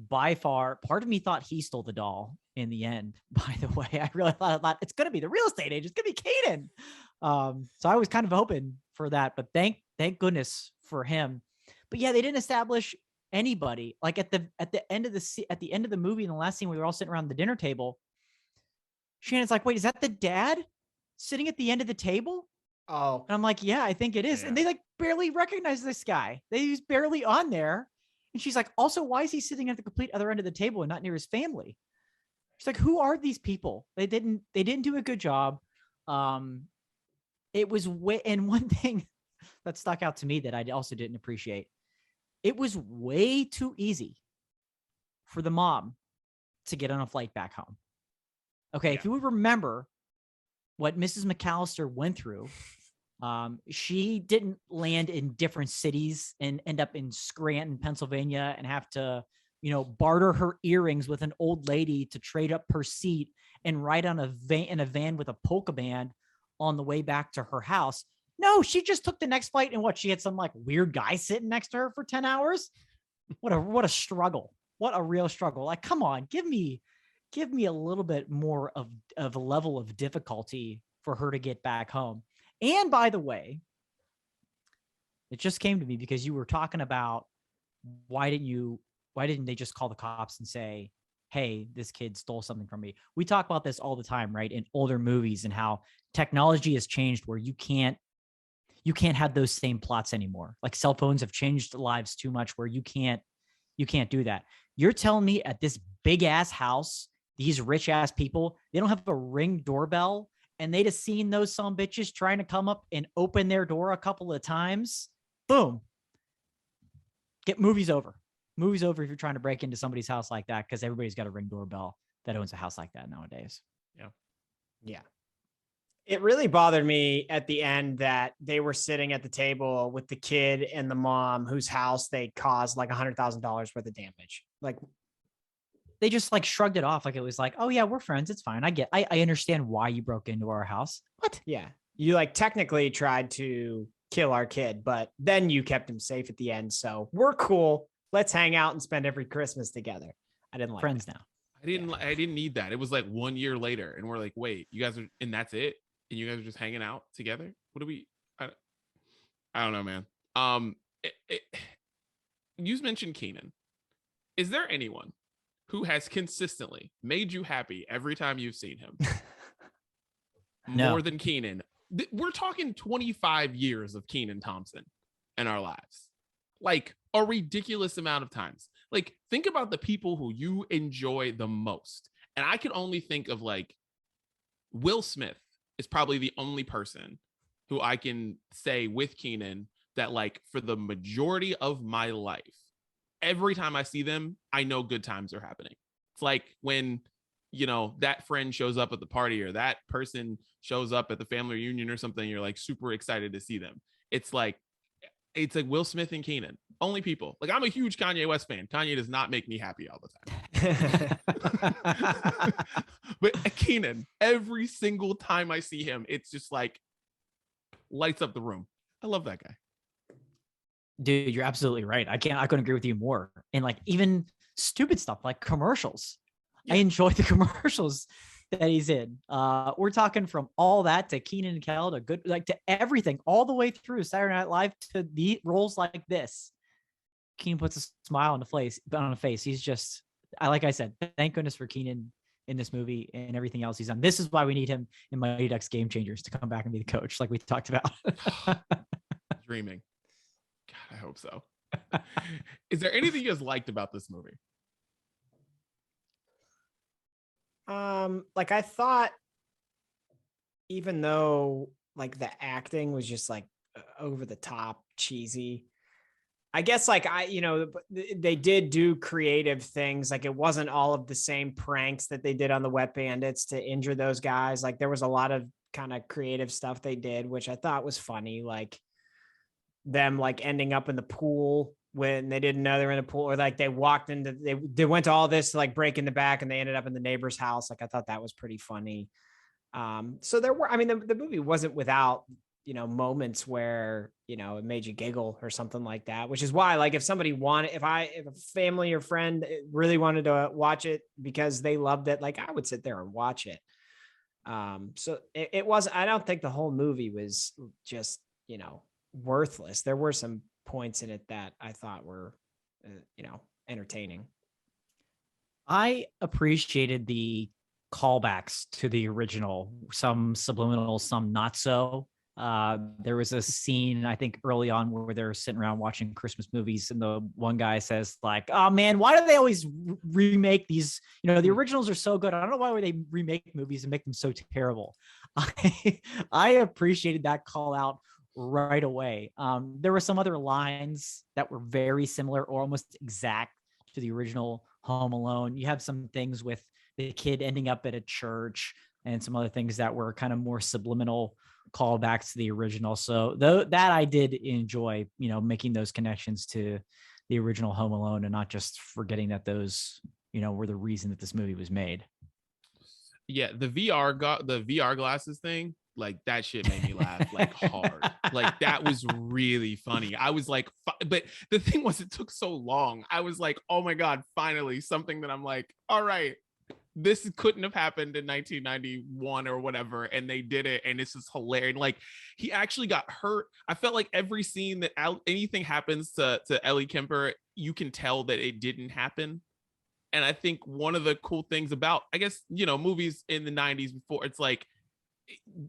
by far. Part of me thought he stole the doll in the end. By the way, I really thought it's going to be the real estate agent. It's going to be Keenan. So I was kind of hoping for that, but thank goodness for him. But yeah, they didn't establish anybody. Like at the end of the movie, in the last scene, we were all sitting around the dinner table. Shannon's like, wait, is that the dad sitting at the end of the table? Oh, and I'm like, yeah, I think it is. Yeah. And they like barely recognize this guy. He's barely on there. And she's like, also, why is he sitting at the complete other end of the table and not near his family? She's like, who are these people? They didn't do a good job. It was and one thing that stuck out to me that I also didn't appreciate. It was way too easy for the mom to get on a flight back home. Okay, if you would remember what Mrs. McAllister went through, she didn't land in different cities and end up in Scranton, Pennsylvania, and have to, barter her earrings with an old lady to trade up her seat and ride on in a van with a polka band on the way back to her house. No, she just took the next flight, and she had some like weird guy sitting next to her for 10 hours. What a struggle. What a real struggle. Like, come on, give me a little bit more of a level of difficulty for her to get back home. And by the way, it just came to me because you were talking about why didn't they just call the cops and say, hey, this kid stole something from me? We talk about this all the time, right? In older movies, and how technology has changed where you can't have those same plots anymore. Like cell phones have changed lives too much where you can't do that. You're telling me at this big ass house, these rich ass people, they don't have a Ring doorbell, and they just seen those some bitches trying to come up and open their door a couple of times. Boom. Movie's over. Movie's over if you're trying to break into somebody's house like that, because everybody's got a Ring doorbell that owns a house like that nowadays. Yeah. It really bothered me at the end that they were sitting at the table with the kid and the mom whose house they caused like $100,000 worth of damage. Like, they just like shrugged it off like it was like, oh yeah, we're friends. It's fine. I understand why you broke into our house. What? Yeah. You like technically tried to kill our kid, but then you kept him safe at the end. So we're cool. Let's hang out and spend every Christmas together. I didn't like friends that. now. I didn't need that. It was like 1 year later and we're like, wait, you guys are, and that's it? And you guys are just hanging out together? What do we, I don't know, man. You mentioned Keenan. Is there anyone who has consistently made you happy every time you've seen him? No. More than Keenan. We're talking 25 years of Keenan Thompson in our lives. Like a ridiculous amount of times. Like, think about the people who you enjoy the most. And I can only think of like Will Smith is probably the only person who I can say with Keenan that, like, for the majority of my life, every time I see them, I know good times are happening. It's like when, you know, that friend shows up at the party or that person shows up at the family reunion or something, you're like super excited to see them. It's like Will Smith and Keenan, only people. Like, I'm a huge Kanye West fan. Kanye does not make me happy all the time. But Keenan, every single time I see him, it's just like lights up the room. I love that guy. Dude, you're absolutely right. I couldn't agree with you more. And like even stupid stuff like commercials. Yeah. I enjoy the commercials that he's in. We're talking from all that to Keenan and Kel to good, like to everything, all the way through Saturday Night Live to the roles like this. Keenan puts a smile on the face. He's just, like I said, thank goodness for Keenan in this movie and everything else he's done. This is why we need him in Mighty Ducks Game Changers to come back and be the coach, like we talked about. Dreaming. God, I hope so. Is there anything you guys liked about this movie? Like, I thought, even though like the acting was just like over the top cheesy, I guess like they did do creative things. Like, it wasn't all of the same pranks that they did on the Wet Bandits to injure those guys. Like, there was a lot of kind of creative stuff they did, which I thought was funny. Like them like ending up in the pool when they didn't know they were in the pool, or like they walked into, they went to all this to like break in the back and they ended up in the neighbor's house. Like, I thought that was pretty funny. So there were, I mean, the movie wasn't without, moments where, it made you giggle or something like that, which is why, like, if somebody wanted, if a family or friend really wanted to watch it because they loved it, like, I would sit there and watch it. So it was, I don't think the whole movie was just, worthless. There were some points in it that I thought were, entertaining. I appreciated the callbacks to the original, some subliminal, some not so. There was a scene, I think, early on where they're sitting around watching Christmas movies, and the one guy says, like, "Oh man, why do they always remake these? The originals are so good. I don't know why they remake movies and make them so terrible." I appreciated that call out right away. There were some other lines that were very similar or almost exact to the original Home Alone. You have some things with the kid ending up at a church and some other things that were kind of more subliminal callbacks to the original. So that I did enjoy, making those connections to the original Home Alone and not just forgetting that those, were the reason that this movie was made. Yeah, the VR glasses thing, like, that shit made me laugh like hard. Like, that was really funny. I was like, but the thing was, it took so long. I was like, oh my God, finally something that I'm like, all right, this couldn't have happened in 1991 or whatever, and they did it, and it's just hilarious. Like, he actually got hurt. I felt like every scene that anything happens to Ellie Kemper, you can tell that it didn't happen. And I think one of the cool things about, I guess, movies in the 90s before, it's like,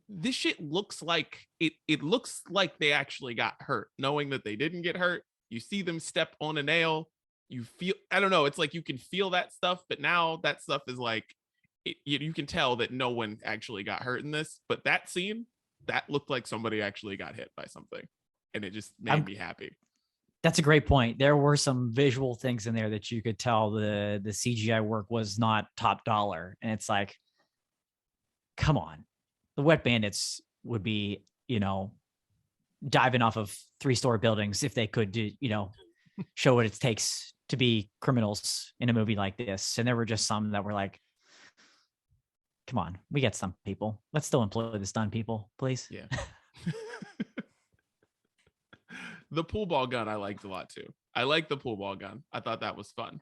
this shit looks like it looks like they actually got hurt, knowing that they didn't get hurt. You see them step on a nail, you feel, I don't know, it's like you can feel that stuff, but now that stuff is like, you can tell that no one actually got hurt in this. But that scene, that looked like somebody actually got hit by something, and it just made me happy. That's a great point. There were some visual things in there that you could tell the CGI work was not top dollar. And it's like, come on, the Wet Bandits would be, diving off of 3-story buildings if they could do, show what it takes to be criminals in a movie like this. And there were just some that were like, come on, we get some people. Let's still employ the stunt people, please. Yeah. The pool ball gun I liked a lot too. I like the pool ball gun. I thought that was fun.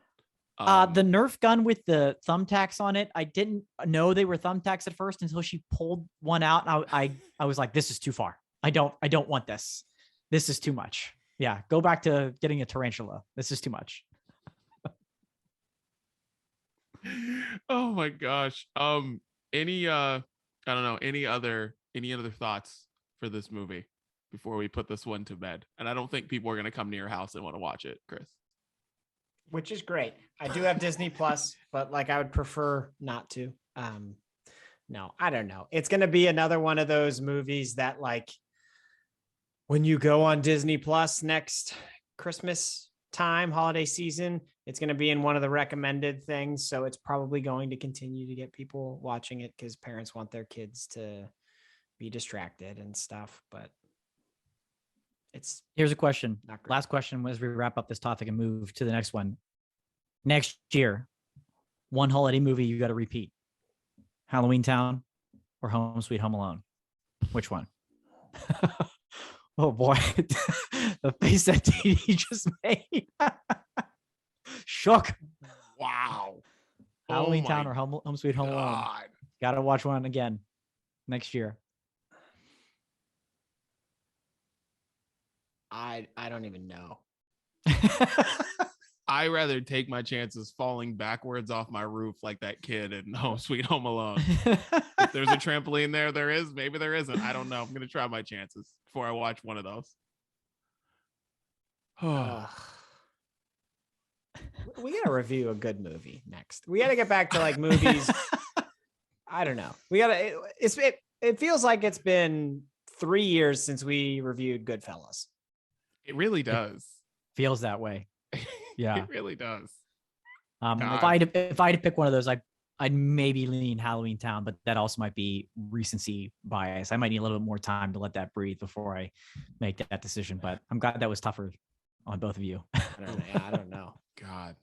The Nerf gun with the thumbtacks on it, I didn't know they were thumbtacks at first until she pulled one out. And I was like, this is too far. I don't want this. This is too much. Yeah, go back to getting a tarantula. This is too much. Oh my gosh. Any I don't know, any other thoughts for this movie before we put this one to bed? And I don't think people are gonna come to your house and want to watch it, Chris. Which is great. I do have Disney Plus, but like I would prefer not to. No, I don't know. It's going to be another one of those movies that like when you go on Disney Plus next Christmas time, holiday season, it's going to be in one of the recommended things. So it's probably going to continue to get people watching it because parents want their kids to be distracted and stuff. But here's a question. not great. Last question as we wrap up this topic and move to the next one. Next year, one holiday movie you got to repeat. Halloween Town or Home Sweet Home Alone? Which one? Oh boy, the face that TD just made. Shook. Wow. Halloween Town or Home Sweet Home Alone? God. Got to watch one again next year. I don't even know. I rather take my chances falling backwards off my roof like that kid in Home Sweet Home Alone. If there's a trampoline there, there is. Maybe there isn't. I don't know. I'm gonna try my chances before I watch one of those. We gotta review a good movie next. We gotta get back to like movies. I don't know. We gotta. It feels like it's been 3 years since we reviewed Goodfellas. It really does. Feels that way. Yeah, it really does. If I had to pick one of those, I'd maybe lean Halloween Town, but that also might be recency bias. I might need a little bit more time to let that breathe before I make that decision. But I'm glad that was tougher on both of you. I don't know. God,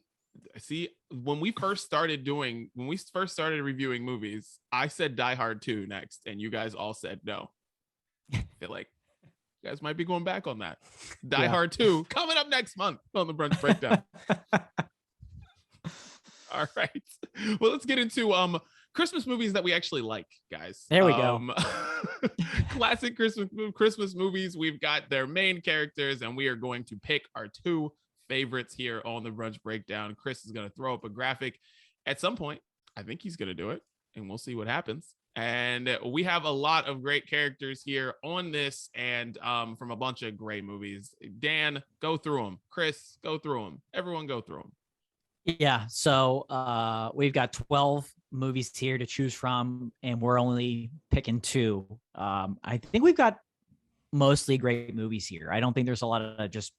see, when we first started reviewing movies, I said Die Hard 2 next, and you guys all said no. I feel like you guys might be going back on that. Die Hard 2 coming up next month on the Brunch Breakdown. All right. Well, let's get into Christmas movies that we actually like, guys. There we go. Classic Christmas movies. We've got their main characters, and we are going to pick our 2 favorites here on the Brunch Breakdown. Chris is going to throw up a graphic at some point. I think he's going to do it, and we'll see what happens. And we have a lot of great characters here on this, and from a bunch of great movies. Dan, go through them. Chris, go through them. Everyone go through them. Yeah. So we've got 12 movies here to choose from, and we're only picking 2. I think we've got mostly great movies here. I don't think there's a lot of just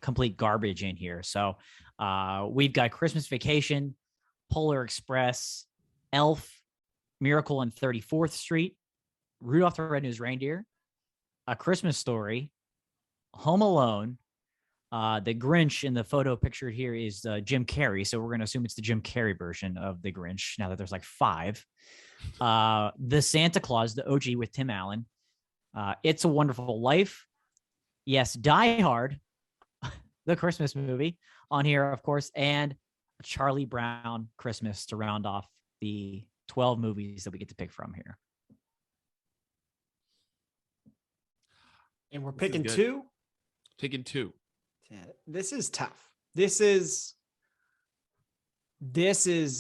complete garbage in here. So we've got Christmas Vacation, Polar Express, Elf, Miracle on 34th Street, Rudolph the Red-Nosed Reindeer, A Christmas Story, Home Alone. The Grinch in the photo pictured here is Jim Carrey. So we're going to assume it's the Jim Carrey version of the Grinch now that there's like 5. The Santa Claus, the OG with Tim Allen. It's a Wonderful Life. Yes, Die Hard, the Christmas movie on here, of course, and Charlie Brown Christmas to round off the 12 movies that we get to pick from here. And we're picking 2? Picking 2. Yeah, this is tough. This is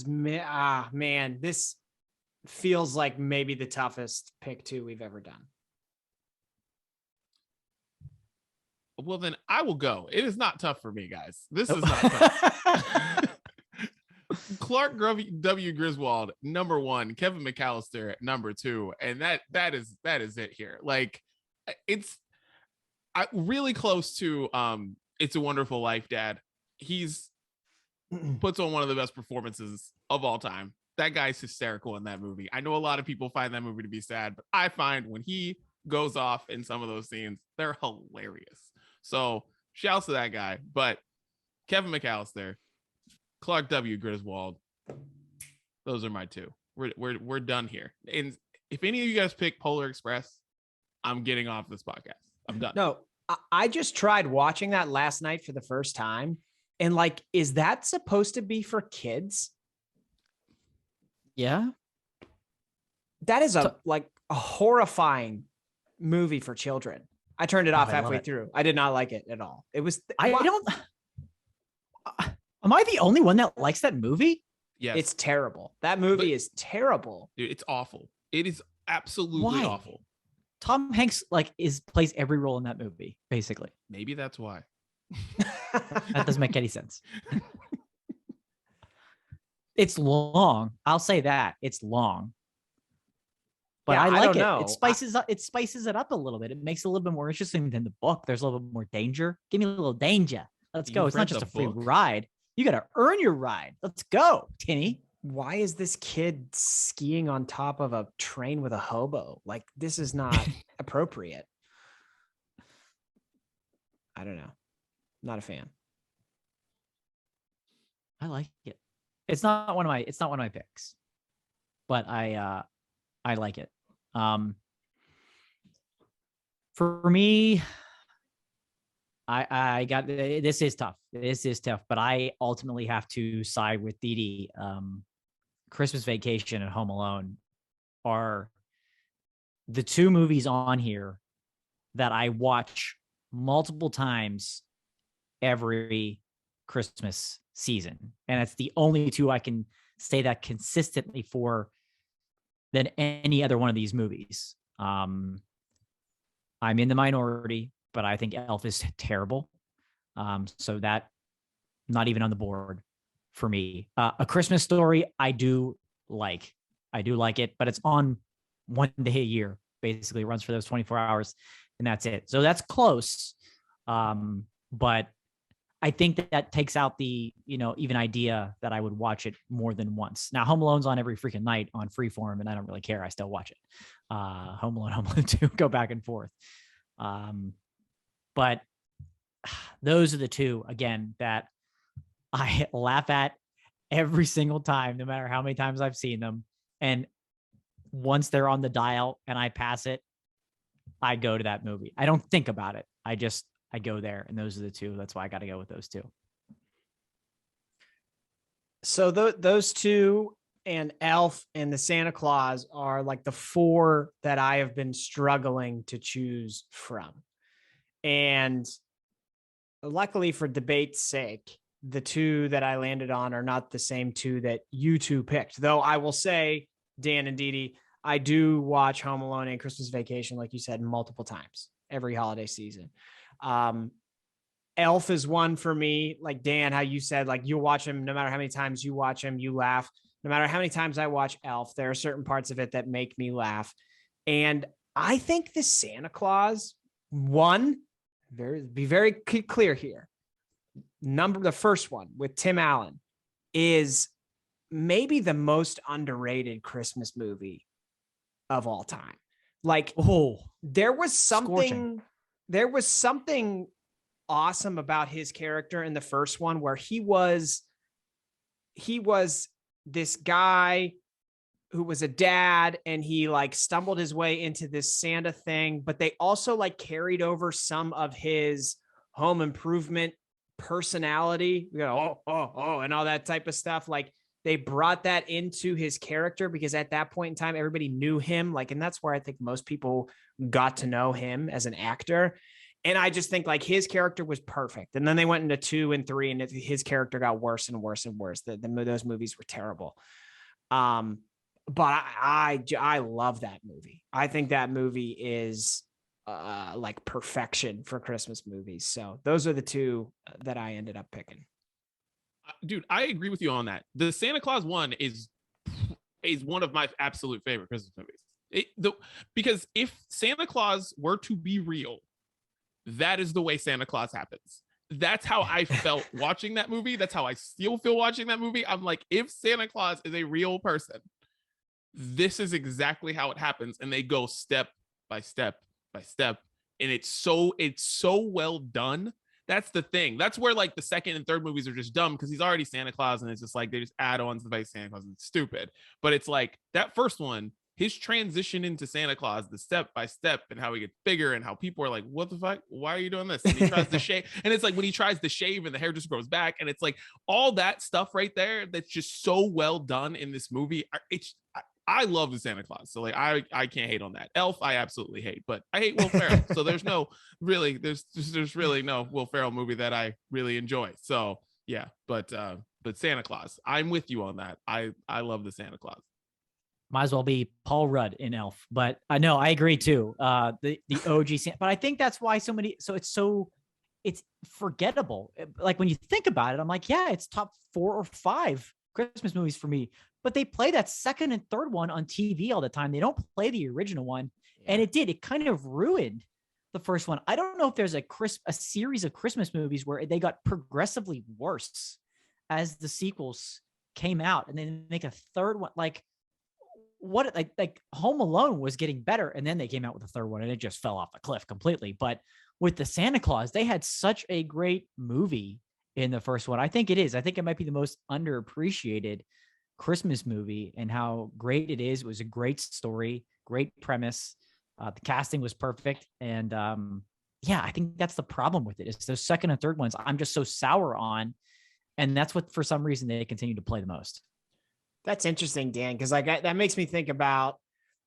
man, this feels like maybe the toughest pick 2 we've ever done. Well, then I will go. It is not tough for me, guys. This is not tough. Clark W. Griswold, number 1, Kevin McAllister, number 2. And that is it here. Like, it's really close to It's a Wonderful Life, Dad. He's puts on one of the best performances of all time. That guy's hysterical in that movie. I know a lot of people find that movie to be sad, but I find when he goes off in some of those scenes, they're hilarious. So shouts to that guy. But Kevin McAllister, Clark W. Griswold, those are my 2. We're done here. And if any of you guys pick Polar Express, I'm getting off this podcast. I'm done. No, I just tried watching that last night for the first time. And like, is that supposed to be for kids? Yeah. That is a horrifying movie for children. I turned it Oh, off I love halfway it. through. I did not like it at all. It was. I don't. Am I the only one that likes that movie? Yes. It's terrible. That movie is terrible. Dude, it's awful. It is absolutely Why? awful. Tom Hanks plays every role in that movie, basically. Maybe that's why. That doesn't make any sense. It's long. I'll say that. It's long. But Yeah, I I like don't it. know. It spices it up a little bit. It makes it a little bit more interesting than the book. There's a little bit more danger. Give me a little danger. Let's go. You've It's not read just the a free book? ride. You got to earn your ride. Let's go, Tinny. Why is this kid skiing on top of a train with a hobo? Like, this is not appropriate. I don't know. Not a fan. I like it. It's not one of my picks, but I like it. For me, I got, this is tough. This is tough, but I ultimately have to side with Dee Dee. Christmas Vacation and Home Alone are the two movies on here that I watch multiple times every Christmas season. And it's the only two I can say that consistently for than any other one of these movies. I'm in the minority, but I think Elf is terrible. So that not even on the board for me. A Christmas Story, I do like it, but it's on one day a year. Basically, it runs for those 24 hours, and that's it. So that's close. But I think that takes out the, even idea that I would watch it more than once. Now, Home Alone's on every freaking night on Freeform, and I don't really care. I still watch it. Home Alone 2 go back and forth. But those are the two, again, that I laugh at every single time, no matter how many times I've seen them. And once they're on the dial and I pass it, I go to that movie. I don't think about it. I go there, and those are the two. That's why I got to go with those two. So those two and Elf and the Santa Claus are like the four that I have been struggling to choose from. And luckily for debate's sake, the two that I landed on are not the same two that you two picked. Though I will say, Dan and Dee Dee, I do watch Home Alone and Christmas Vacation, like you said, multiple times every holiday season. Elf is one for me, like Dan, how you said, like you'll watch him no matter how many times you watch him, you laugh. No matter how many times I watch Elf, there are certain parts of it that make me laugh. And I think the Santa Claus be very clear here. The first one with Tim Allen is maybe the most underrated Christmas movie of all time. Like, there was something awesome about his character in the first one where he was this guy who was a dad, and he like stumbled his way into this Santa thing, but they also like carried over some of his home improvement personality, and all that type of stuff. Like they brought that into his character because at that point in time, everybody knew him. Like, and that's where I think most people got to know him as an actor. And I just think like his character was perfect. And then they went into 2 and 3, and his character got worse and worse and worse. Those movies were terrible. But I love that movie. I think that movie is like perfection for Christmas movies. So those are the two that I ended up picking. Dude, I agree with you on that. The Santa Claus one is one of my absolute favorite Christmas movies. Because if Santa Claus were to be real, that is the way Santa Claus happens. That's how I felt watching that movie. That's how I still feel watching that movie. I'm like, if Santa Claus is a real person, this is exactly how it happens. And they go step by step by step. And it's so well done. That's the thing. That's where like the second and third movies are just dumb because he's already Santa Claus, and it's just like they just add on to the base Santa Claus, and it's stupid. But it's like that first one, his transition into Santa Claus, the step by step, and how he gets bigger, and how people are like, what the fuck? Why are you doing this? And he tries to shave. And it's like when he tries to shave and the hair just grows back. And it's like all that stuff right there that's just so well done in this movie. I love the Santa Claus. So like I can't hate on that. Elf, I absolutely hate, but I hate Will Ferrell. So there's really no Will Ferrell movie that I really enjoy. So yeah, but Santa Claus, I'm with you on that. I love the Santa Claus. Might as well be Paul Rudd in Elf, but I know I agree too. The OG Santa, but I think that's why it's forgettable. Like when you think about it, I'm like, yeah, it's top 4 or 5 Christmas movies for me, but they play that second and third one on TV all the time. They don't play the original one. Yeah. And it kind of ruined the first one. I don't know if there's a series of Christmas movies where they got progressively worse as the sequels came out, and then make a third one. Like Home Alone was getting better, and then they came out with a third one and it just fell off a cliff completely. But with the Santa Claus, they had such a great movie in the first one. I think it might be the most underappreciated Christmas movie, and how great it is. It was a great story, great premise. The casting was perfect. And I think that's the problem with it. It's those second and third ones I'm just so sour on. And that's what, for some reason, they continue to play the most. That's interesting, Dan, because like that makes me think about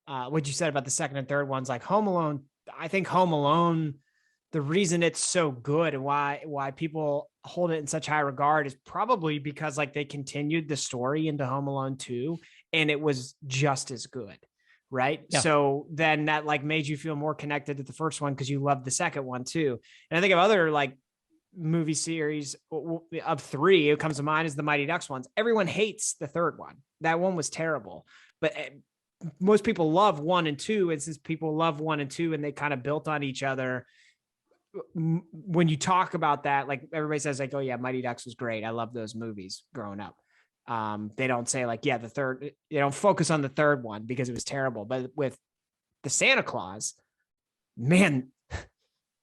what you said about the second and third ones. Like Home Alone, I think Home Alone, the reason it's so good and why people hold it in such high regard is probably because like they continued the story into Home Alone 2, and it was just as good, right? Yeah. So then that like made you feel more connected to the first one because you loved the second one too. And I think of other like movie series of 3, it comes to mind is the Mighty Ducks ones. Everyone hates the third one. That one was terrible, but most people love 1 and 2. And since people love 1 and 2 and they kind of built on each other, when you talk about that, like everybody says like, oh yeah, Mighty Ducks was great. I love those movies growing up. They don't say like, yeah, they don't focus on the third one because it was terrible. But with the Santa Claus, man, they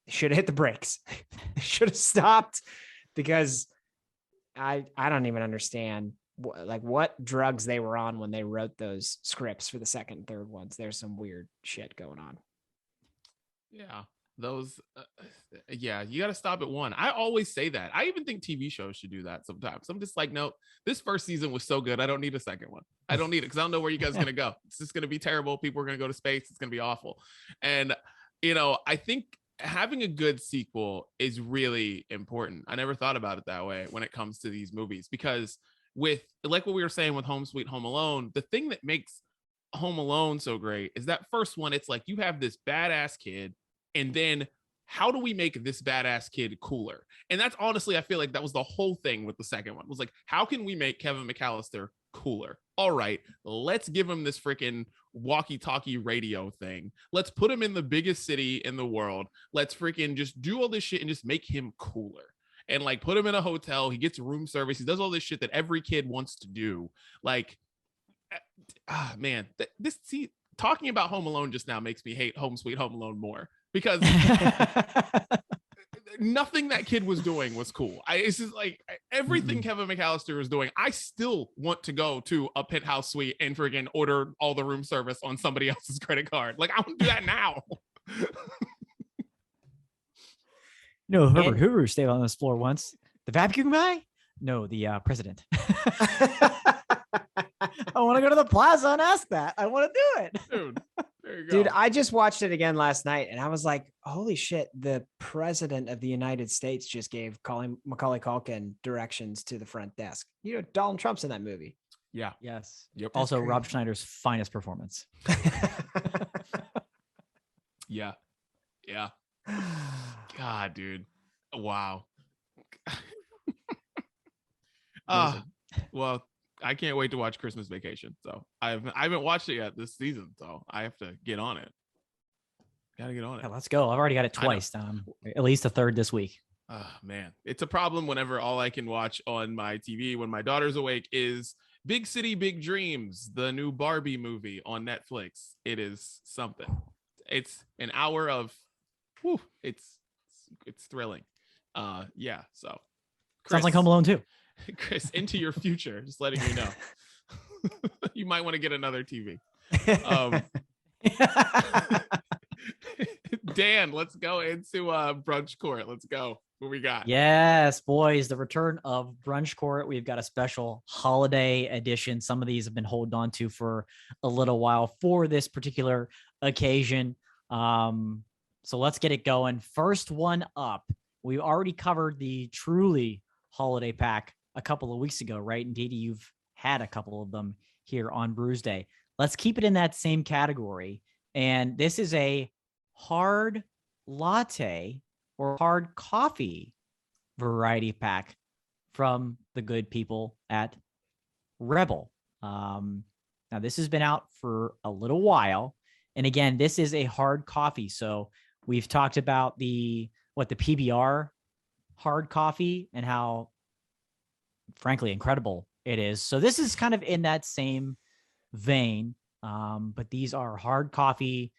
should have hit the brakes. They should have stopped, because I don't even understand what drugs they were on when they wrote those scripts for the second and third ones. There's some weird shit going on. Yeah. Those, you got to stop at 1. I always say that. I even think TV shows should do that sometimes. I'm just like, no, this first season was so good. I don't need a second one. I don't need it because I don't know where you guys are going to go. It's just going to be terrible. People are going to go to space. It's going to be awful. And, I think having a good sequel is really important. I never thought about it that way when it comes to these movies, because with like what we were saying with Home Sweet Home Alone, the thing that makes Home Alone so great is that first one. It's like you have this badass kid, and then how do we make this badass kid cooler? And that's honestly, I feel like that was the whole thing with the second one. It was like, how can we make Kevin McAllister cooler? All right, let's give him this freaking walkie-talkie radio thing. Let's put him in the biggest city in the world. Let's freaking just do all this shit and just make him cooler. And like put him in a hotel. He gets room service. He does all this shit that every kid wants to do. Like, man, talking about Home Alone just now makes me hate Home Sweet Home Alone more, because nothing that kid was doing was cool. It's just like everything Kevin McAllister was doing. I still want to go to a penthouse suite and freaking order all the room service on somebody else's credit card. Like I want to do that now. No, Herbert Hoover stayed on this floor once. The vacuum guy? No, the president. I want to go to the plaza and ask that. I want to do it. Dude, there you go. Dude, I just watched it again last night and I was like, holy shit, the president of the United States just gave Macaulay Culkin directions to the front desk. Donald Trump's in that movie. Yeah. Yes. Yep. Also, Rob Schneider's finest performance. Yeah. Yeah. God, dude. Wow. Well, I can't wait to watch Christmas Vacation. So I haven't watched it yet this season, so I have to get on it. Gotta get on it. Yeah, let's go. I've already got it twice. At least a third this week. Oh man, it's a problem whenever all I can watch on my TV when my daughter's awake is Big City, Big Dreams, the new Barbie movie on Netflix. It is something. It's an hour of, it's thrilling. Yeah. So Chris, sounds like Home Alone too. Chris, into your future, just letting you know. You might want to get another TV. Dan, let's go into Brunch Court. Let's go. What we got? Yes, boys, the return of Brunch Court. We've got a special holiday edition. Some of these have been holding on to for a little while for this particular occasion. So let's get it going. First one up. We already covered the Truly holiday pack a couple of weeks ago, right? Indeed, you've had a couple of them here on Brews Day. Let's keep it in that same category. And this is a hard latte or hard coffee variety pack from the good people at Rebel. Now this has been out for a little while. And again, this is a hard coffee. So we've talked about the PBR hard coffee and how frankly incredible it is. So this is kind of in that same vein. But these are hard coffee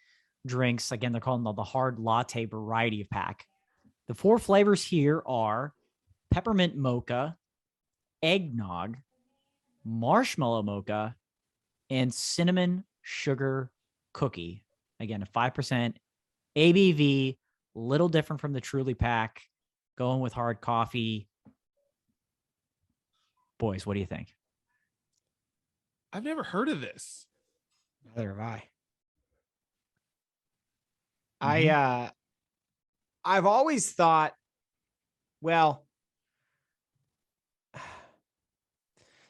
drinks. Again, they're calling them the hard latte variety pack. The 4 flavors here are peppermint mocha, eggnog, marshmallow mocha, and cinnamon sugar cookie. Again, a 5% ABV, little different from the Truly pack, going with hard coffee. Boys, what do you think? I've never heard of this. Neither have I. I've always thought, well,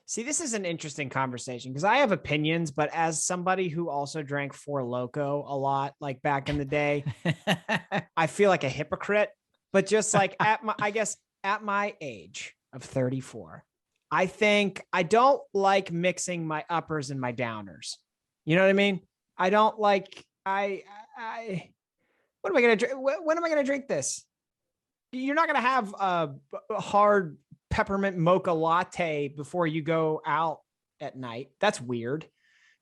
see, this is an interesting conversation because I have opinions, but as somebody who also drank Four Loko a lot, like back in the day, I feel like a hypocrite. But just like at my age of 34, I think I don't like mixing my uppers and my downers. You know what I mean? I don't like, what am I going to drink? When am I going to drink this? You're not going to have a hard peppermint mocha latte before you go out at night. That's weird.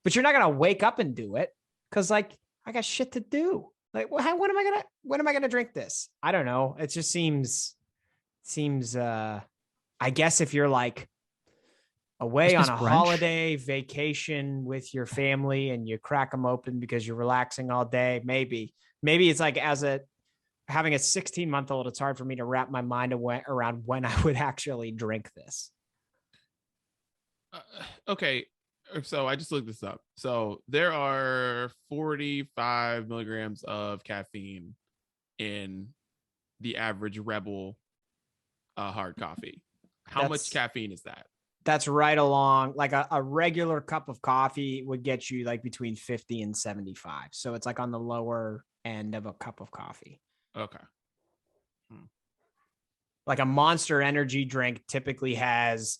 But you're not going to wake up and do it because, like, I got shit to do. Like, when am I going to drink this? I don't know. It just seems, I guess if you're like away Christmas on a brunch? holiday vacation with your family and you crack them open because you're relaxing all day, maybe it's like having a 16-month-old, it's hard for me to wrap my mind around when I would actually drink this. Okay. So I just looked this up. So there are 45 milligrams of caffeine in the average Rebel hard coffee. How much caffeine is that? That's right along, like a regular cup of coffee would get you like between 50 and 75. So it's like on the lower end of a cup of coffee. Okay. Like a Monster Energy drink typically has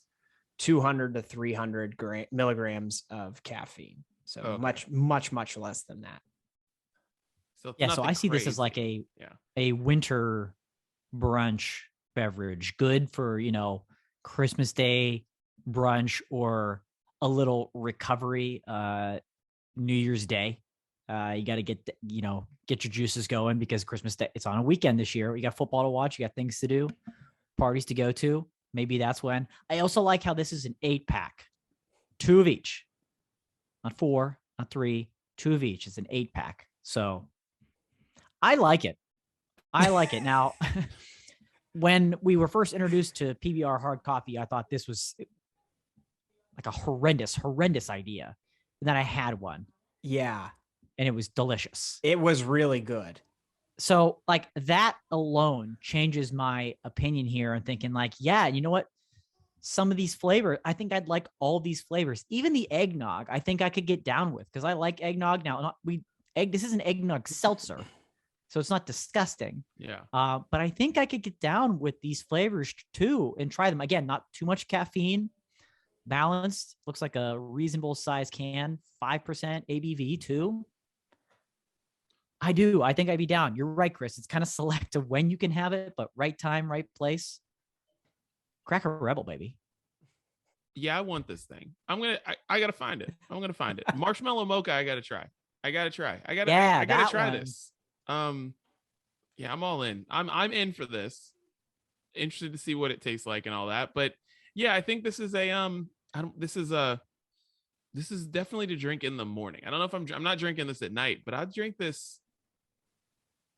200 to 300 milligrams of caffeine. So much less than that. So so I see this as like a winter brunch beverage, good for, Christmas Day brunch or a little recovery New Year's Day. You got to get your juices going because Christmas Day, it's on a weekend this year. You got football to watch, you got things to do, parties to go to. Maybe that's when. I also like how this is an 8-pack, 2 of each, not 4, not 3, 2 of each. It's an 8-pack. So I like it. Now, when we were first introduced to PBR hard coffee, I thought this was like a horrendous idea. And then I had one. Yeah. And it was delicious. It was really good. So like that alone changes my opinion here and thinking like, yeah, you know what? Some of these flavors, I think I'd like all these flavors. Even the eggnog, I think I could get down with because I like eggnog. Now, this is an eggnog seltzer, so it's not disgusting. Yeah. But I think I could get down with these flavors too and try them. Again, not too much caffeine, balanced. Looks like a reasonable size can, 5% ABV too. I do. I think I'd be down. You're right, Chris. It's kind of selective when you can have it, but right time, right place. Crack a Rebel, baby. Yeah, I want this thing. I gotta find it. I'm gonna find it. Marshmallow mocha, I gotta try. I gotta try this. Yeah, I'm all in. I'm in for this. Interested to see what it tastes like and all that. But yeah, I think this is this is definitely to drink in the morning. I don't know if I'm not drinking this at night, but I'd drink this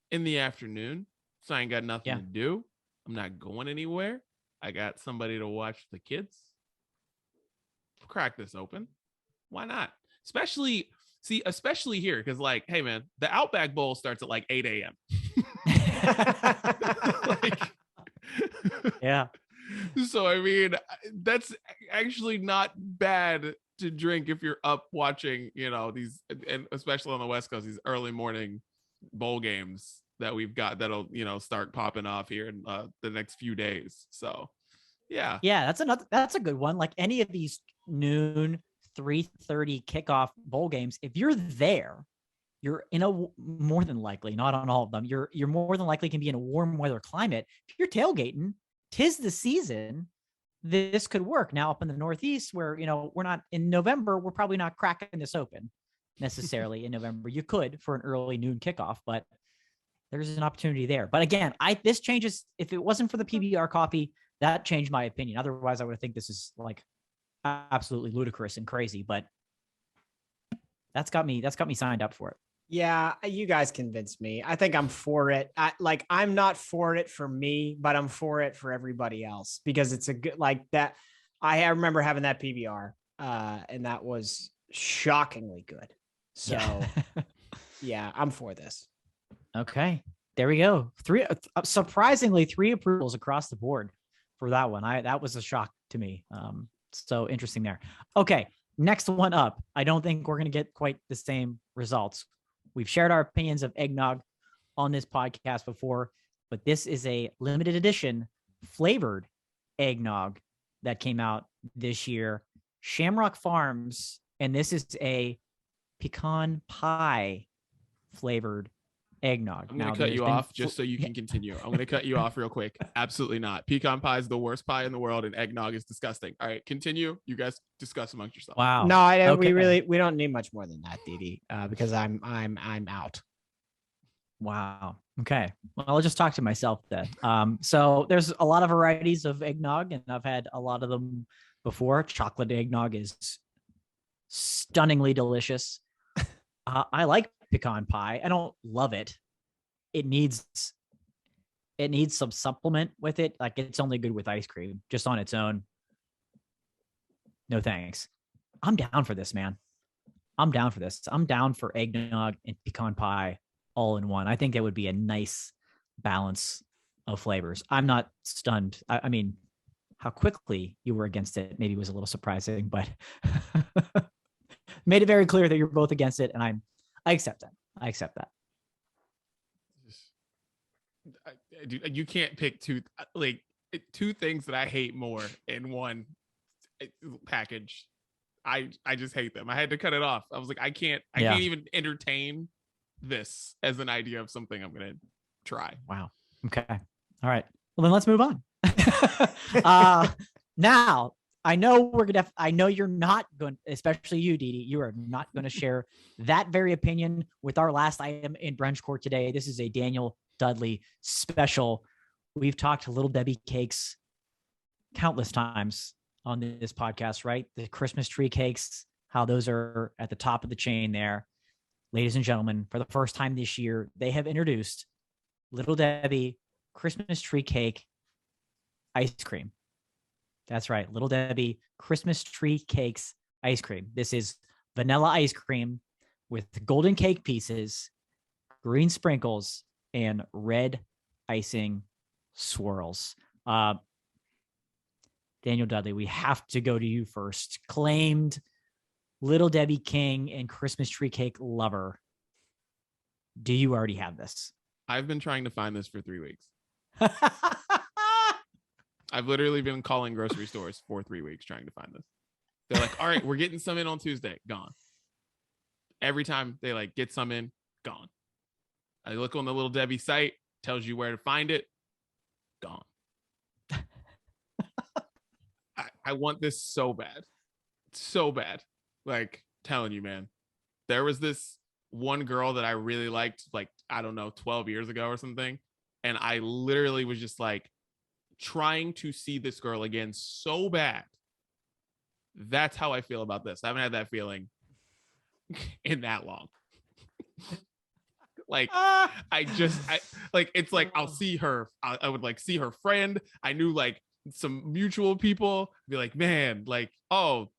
in the afternoon. So I ain't got nothing to do. I'm not going anywhere. I got somebody to watch the kids. Crack this open. Why not? Especially here, because like, hey man, the Outback Bowl starts at like 8 a.m. Like, Yeah. so I mean, that's actually not bad to drink if you're up watching, these, and especially on the West Coast, these early morning bowl games that we've got that'll start popping off here in the next few days. So yeah, that's a good one. Like any of these noon 3:30 kickoff bowl games, if you're there, you're in a more than likely, not on all of them, you're more than likely can be in a warm weather climate. If you're tailgating, 'tis the season. This could work. Now up in the Northeast where, we're not in November, we're probably not cracking this open necessarily in November. You could for an early noon kickoff, but there's an opportunity there. But again, this changes. If it wasn't for the PBR coffee, that changed my opinion. Otherwise, I would think this is like absolutely ludicrous and crazy, but that's got me signed up for it. Yeah, you guys convinced me. I think I'm for it. I'm not for it for me, but I'm for it for everybody else because it's a good like that. I remember having that PBR, and that was shockingly good. So, yeah, I'm for this. Okay, there we go. Surprisingly, 3 approvals across the board for that one. That was a shock to me. So interesting there. Okay, next one up. I don't think we're going to get quite the same results. We've shared our opinions of eggnog on this podcast before, but this is a limited edition flavored eggnog that came out this year. Shamrock Farms, and this is a pecan pie flavored eggnog. I'm going to cut you off just so you can continue. I'm going to cut you off real quick. Absolutely not. Pecan pie is the worst pie in the world, and eggnog is disgusting. All right, continue. You guys discuss amongst yourselves. Wow. No, we don't need much more than that, Didi, because I'm out. Wow. Okay. Well, I'll just talk to myself then. So there's a lot of varieties of eggnog, and I've had a lot of them before. Chocolate eggnog is stunningly delicious. I like pecan pie. I don't love it. It needs some supplement with it. Like it's only good with ice cream, just on its own. No thanks. I'm down for this, man. I'm down for this. I'm down for eggnog and pecan pie all in one. I think that would be a nice balance of flavors. I'm not stunned. I mean, how quickly you were against it maybe was a little surprising, but made it very clear that you're both against it, and I accept that. I accept that. You can't pick two things that I hate more in one package. I just hate them. I had to cut it off. I was like, I can't even entertain this as an idea of something I'm gonna try. Wow. Okay. All right. Well, then let's move on. Now I know you're not going, especially you, Didi, you are not going to share that very opinion with our last item in Brunch Court today. This is a Daniel Dudley special. We've talked Little Debbie cakes countless times on this podcast, right? The Christmas tree cakes, how those are at the top of the chain there. Ladies and gentlemen, for the first time this year, they have introduced Little Debbie Christmas tree cake ice cream. That's right. Little Debbie Christmas tree cakes ice cream. This is vanilla ice cream with golden cake pieces, green sprinkles, and red icing swirls. Daniel Dudley, we have to go to you first. Claimed Little Debbie King and Christmas tree cake lover. Do you already have this? I've been trying to find this for 3 weeks. I've literally been calling grocery stores for 3 weeks trying to find this. They're like, all right, we're getting some in on Tuesday. Gone. Every time they get some in, gone. I look on the Little Debbie site, tells you where to find it. Gone. I want this so bad. So bad. Telling you, man. There was this one girl that I really liked, 12 years ago or something. And I literally was just trying to see this girl again so bad. That's how I feel about this. I haven't had that feeling in that long. Like Ah. I like, it's like I'll see her. I would like see her friend. I knew like some mutual people. Be like, man, like, oh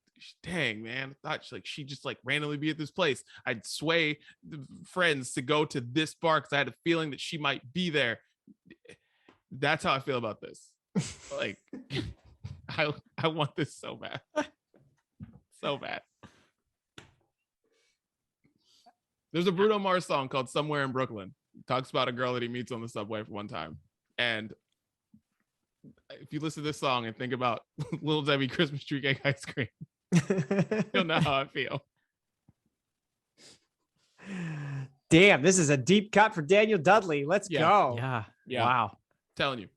dang, man, I thought she just like randomly be at this place. I'd sway friends to go to this bar because I had a feeling that she might be there. That's how I feel about this. Like, I want this so bad, so bad. There's a Bruno Mars song called "Somewhere in Brooklyn." It talks about a girl that he meets on the subway for one time, and if you listen to this song and think about Little Debbie Christmas tree cake ice cream, you'll know how I feel. Damn, this is a deep cut for Daniel Dudley. Let's go. Yeah. Wow. Telling you.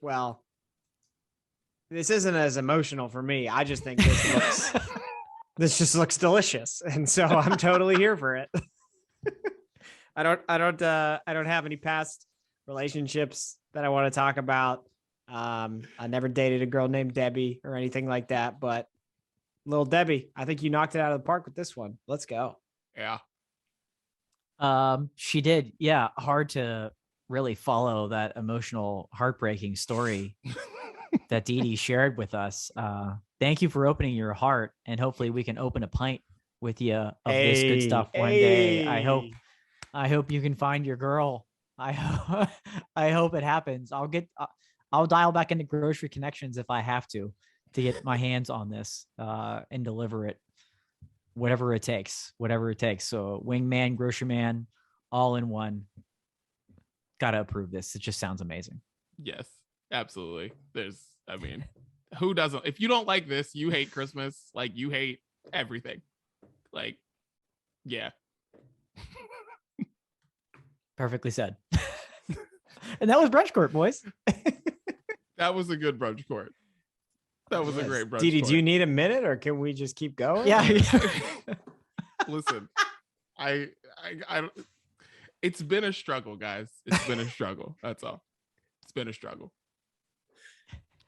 Well, this isn't as emotional for me. I just think this just looks delicious, and so I'm totally here for it. I don't have any past relationships that I want to talk about. I never dated a girl named Debbie or anything like that, but Little Debbie, I think you knocked it out of the park with this one. Let's go. Yeah. She did. Yeah. Hard to really follow that emotional, heartbreaking story that Dee Dee shared with us. Thank you for opening your heart, and hopefully we can open a pint with you of this good stuff one day. I hope you can find your girl. I hope it happens. I'll dial back into Grocery Connections if I have to get my hands on this and deliver it, whatever it takes. So wingman, grocery man, all in one. Gotta approve this. It just sounds amazing. Yes, absolutely. Who doesn't? If you don't like this, you hate Christmas. Like, you hate everything. Like, yeah. Perfectly said. And that was Brunch Court, boys. That was a good brunch court. That was a great brunch. Dee Dee, court. do you need a minute, or can we just keep going? Yeah. Listen, I it's been a struggle, guys. It's been a struggle. That's all. It's been a struggle.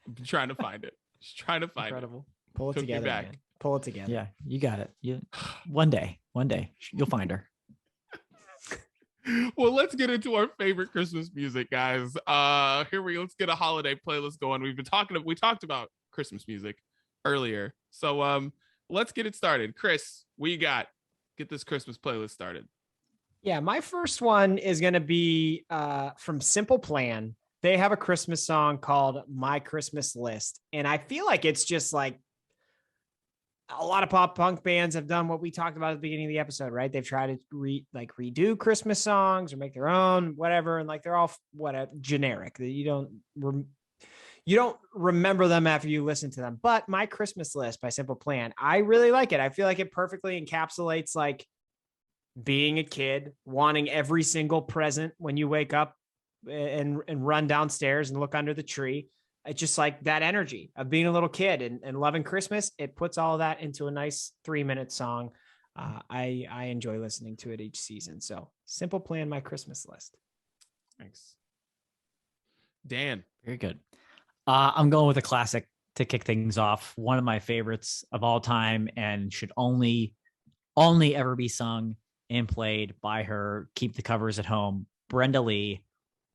I'm trying to find it. Just trying to find Incredible. Pull it Took me together, back. man. Pull it together. Yeah, you got it. One day, you'll find her. it. Well, let's get into our favorite Christmas music, guys. Here we go. Let's get a holiday playlist going. We talked about Christmas music earlier. So let's get it started. Chris, what you got? Get this Christmas playlist started. Yeah, my first one is going to be from Simple Plan. They have a Christmas song called My Christmas List. And I feel like it's just like a lot of pop punk bands have done what we talked about at the beginning of the episode, right? They've tried to redo Christmas songs or make their own, whatever. And like, they're all generic that you don't remember them after you listen to them. But My Christmas List by Simple Plan, I really like it. I feel like it perfectly encapsulates like being a kid, wanting every single present when you wake up and run downstairs and look under the tree. It's just like that energy of being a little kid and loving Christmas. It puts all of that into a nice 3-minute song. I enjoy listening to it each season. So Simple Plan, My Christmas List. Thanks. Dan. Very good. I'm going with a classic to kick things off. One of my favorites of all time, and should only ever be sung and played by her. Keep the covers at home. Brenda Lee,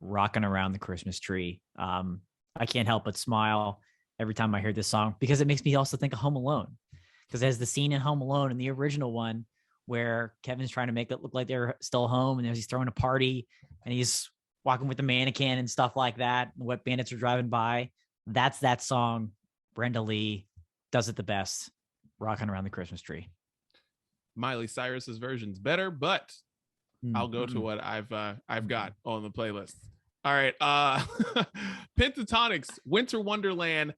Rocking Around the Christmas Tree. I can't help but smile every time I hear this song, because it makes me also think of Home Alone. Because there's the scene in Home Alone in the original one where Kevin's trying to make it look like they're still home, and he's throwing a party and he's walking with the mannequin and stuff like that. And wet bandits are driving by. That's that song. Brenda Lee does it the best. Rocking Around the Christmas Tree. Miley Cyrus's version's better, but I'll go to what I've got on the playlist. All right. Pentatonix, Winter Wonderland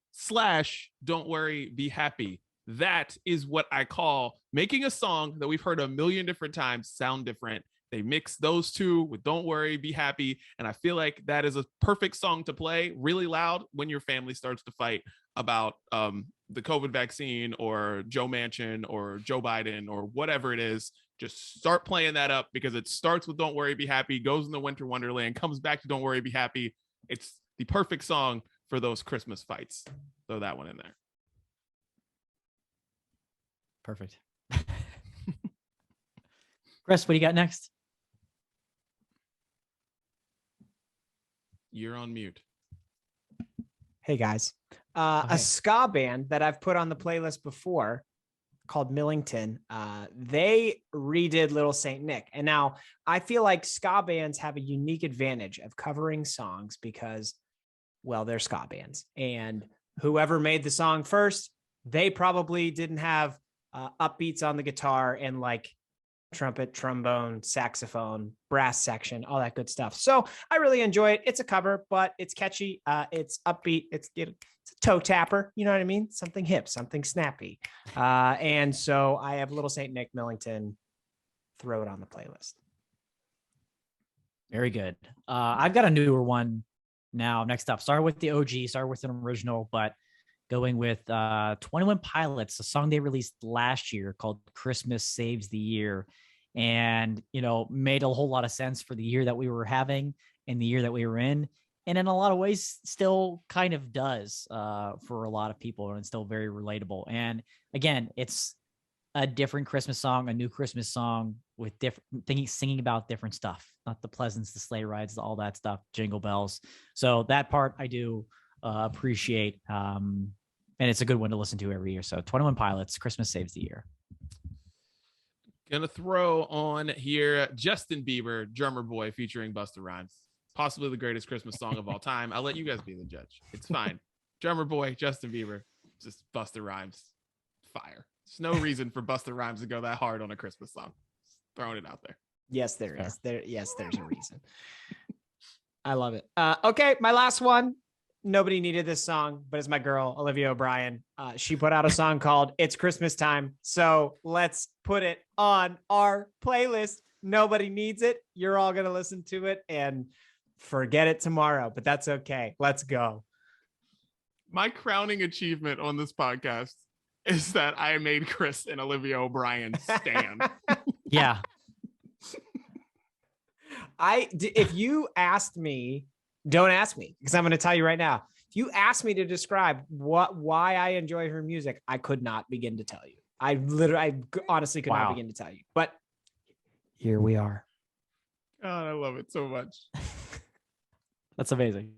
/ Don't Worry, Be Happy. That is what I call making a song that we've heard a million different times sound different. They mix those two with Don't Worry, Be Happy. And I feel like that is a perfect song to play really loud when your family starts to fight about the COVID vaccine or Joe Manchin or Joe Biden or whatever it is. Just start playing that up, because it starts with Don't Worry, Be Happy, goes in the Winter Wonderland, comes back to Don't Worry, Be Happy. It's the perfect song for those Christmas fights. Throw that one in there. Perfect. Chris, what do you got next? You're on mute. Hey guys, hey. a ska band that I've put on the playlist before called Millington. They redid Little Saint Nick. And now I feel like ska bands have a unique advantage of covering songs because, well, they're ska bands. And whoever made the song first, they probably didn't have upbeats on the guitar and like trumpet, trombone, saxophone, brass section, all that good stuff. So I really enjoy it. It's a cover, but it's catchy. It's upbeat. It's a toe tapper. You know what I mean? Something hip, something snappy. And so I have Little Saint Nick, Millington. Throw it on the playlist. Very good. I've got a newer one now. Next up, started with the OG, started with an original, but going with 21 Pilots, a song they released last year called Christmas Saves the Year. And, you know, made a whole lot of sense for the year that we were having and the year that we were in. And in a lot of ways still kind of does for a lot of people, and it's still very relatable. And again, it's a different Christmas song, a new Christmas song with different things, singing about different stuff, not the pleasants, the sleigh rides, all that stuff, jingle bells. So that part I do appreciate. And it's a good one to listen to every year. So 21 Pilots, Christmas Saves the Year. Gonna throw on here Justin Bieber, Drummer Boy featuring Busta Rhymes. Possibly the greatest Christmas song of all time. I'll let you guys be the judge. It's fine. Drummer Boy, Justin Bieber, just Busta Rhymes. Fire. There's no reason for Busta Rhymes to go that hard on a Christmas song. Just throwing it out there. Yes, there is. Yes, there's a reason. I love it. Okay, my last one. Nobody needed this song, but it's my girl, Olivia O'Brien. She put out a song called It's Christmas Time. So let's put it on our playlist. Nobody needs it. You're all going to listen to it and forget it tomorrow, but that's okay. Let's go. My crowning achievement on this podcast is that I made Chris and Olivia O'Brien stand. Yeah. If you asked me, don't ask me, because I'm going to tell you right now. If you asked me to describe why I enjoy her music, I could not begin to tell you. I honestly could not begin to tell you. But here we are. God, I love it so much. That's amazing.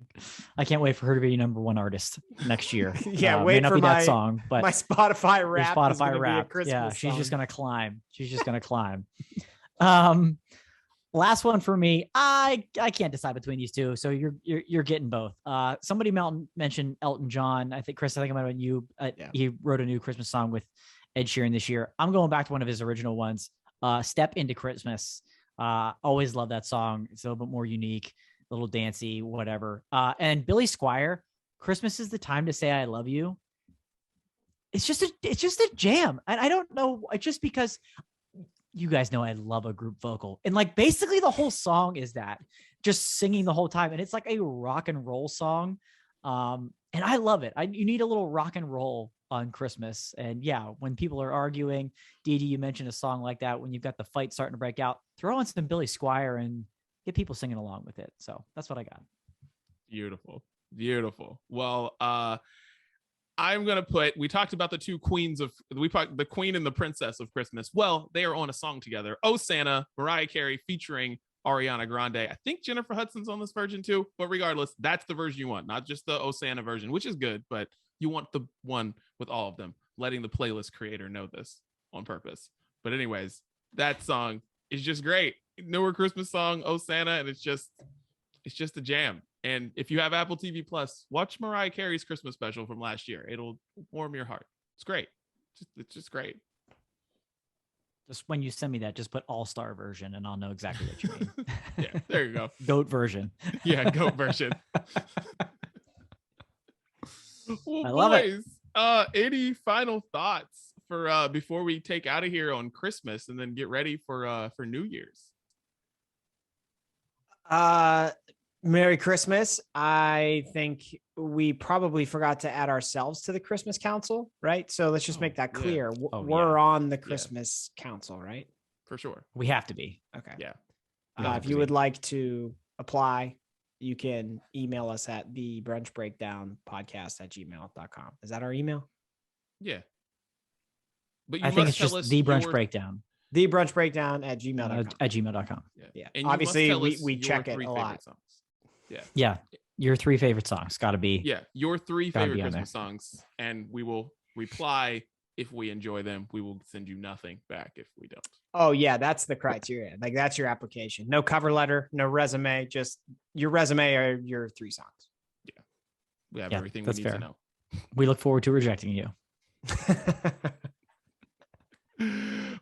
I can't wait for her to be number one artist next year. Yeah, wait for that song, but my Spotify rap. Spotify rap. Yeah, she's just gonna climb. She's just gonna climb. Last one for me. I can't decide between these two, so you're getting both. Somebody mentioned Elton John. I think Chris. I think I might have been you. He wrote a new Christmas song with Ed Sheeran this year. I'm going back to one of his original ones. Step Into Christmas. Always love that song. It's a little bit more unique, a little dancey, whatever. And Billy Squier. Christmas is the time to say I love you. It's just a jam, and I don't know. Just because. You guys know I love a group vocal, and like basically the whole song is that just singing the whole time, and it's like a rock and roll song, and I love it. You need a little rock and roll on Christmas, and yeah, when people are arguing, Dee Dee, you mentioned a song like that when you've got the fight starting to break out, throw on some Billy Squier and get people singing along with it. So that's what I got. Beautiful. Well, I'm going to we talked about the two queens the queen and the princess of Christmas. Well, they are on a song together. Oh, Santa, Mariah Carey featuring Ariana Grande. I think Jennifer Hudson's on this version too, but regardless, that's the version you want, not just the Oh, Santa version, which is good, but you want the one with all of them, letting the playlist creator know this on purpose. But anyways, that song is just great. Newer Christmas song, Oh, Santa, and it's just a jam. And if you have Apple TV Plus, watch Mariah Carey's Christmas special from last year. It'll warm your heart. It's great. It's just great. Just when you send me that, just put all-star version and I'll know exactly what you mean. Yeah, there you go. Goat version. Yeah, goat version. Well, I love it. Any final thoughts for before we take out of here on Christmas and then get ready for New Year's? Merry Christmas. I think we probably forgot to add ourselves to the Christmas Council, right? So let's just make that clear. Yeah. We're on the Christmas Council, right? For sure. We have to be. Okay. Yeah. If you would like to apply, you can email us at the brunch breakdown podcast@gmail.com. Is that our email? Yeah. But you I think must it's tell just us the brunch your... breakdown. The brunch breakdown at gmail.com. At gmail.com. Yeah. And Obviously, you must tell us we your check it 3 a favorite lot. songs. Yeah. Yeah. Your 3 favorite songs got to be. Yeah, your 3 Gotta favorite be on Christmas songs, and we will reply if we enjoy them. We will send you nothing back if we don't. Oh yeah, that's the criteria. Like that's your application. No cover letter, no resume, just your resume or your 3 songs. We have Yeah, everything we that's need fair. to know. We look forward to rejecting you.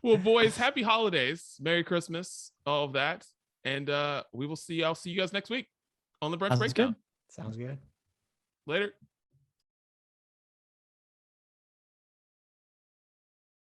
Well, boys, happy holidays, Merry Christmas, all of that, and we will see. I'll see you guys next week on the Brunch Sounds Breakdown. good. Sounds good. Later.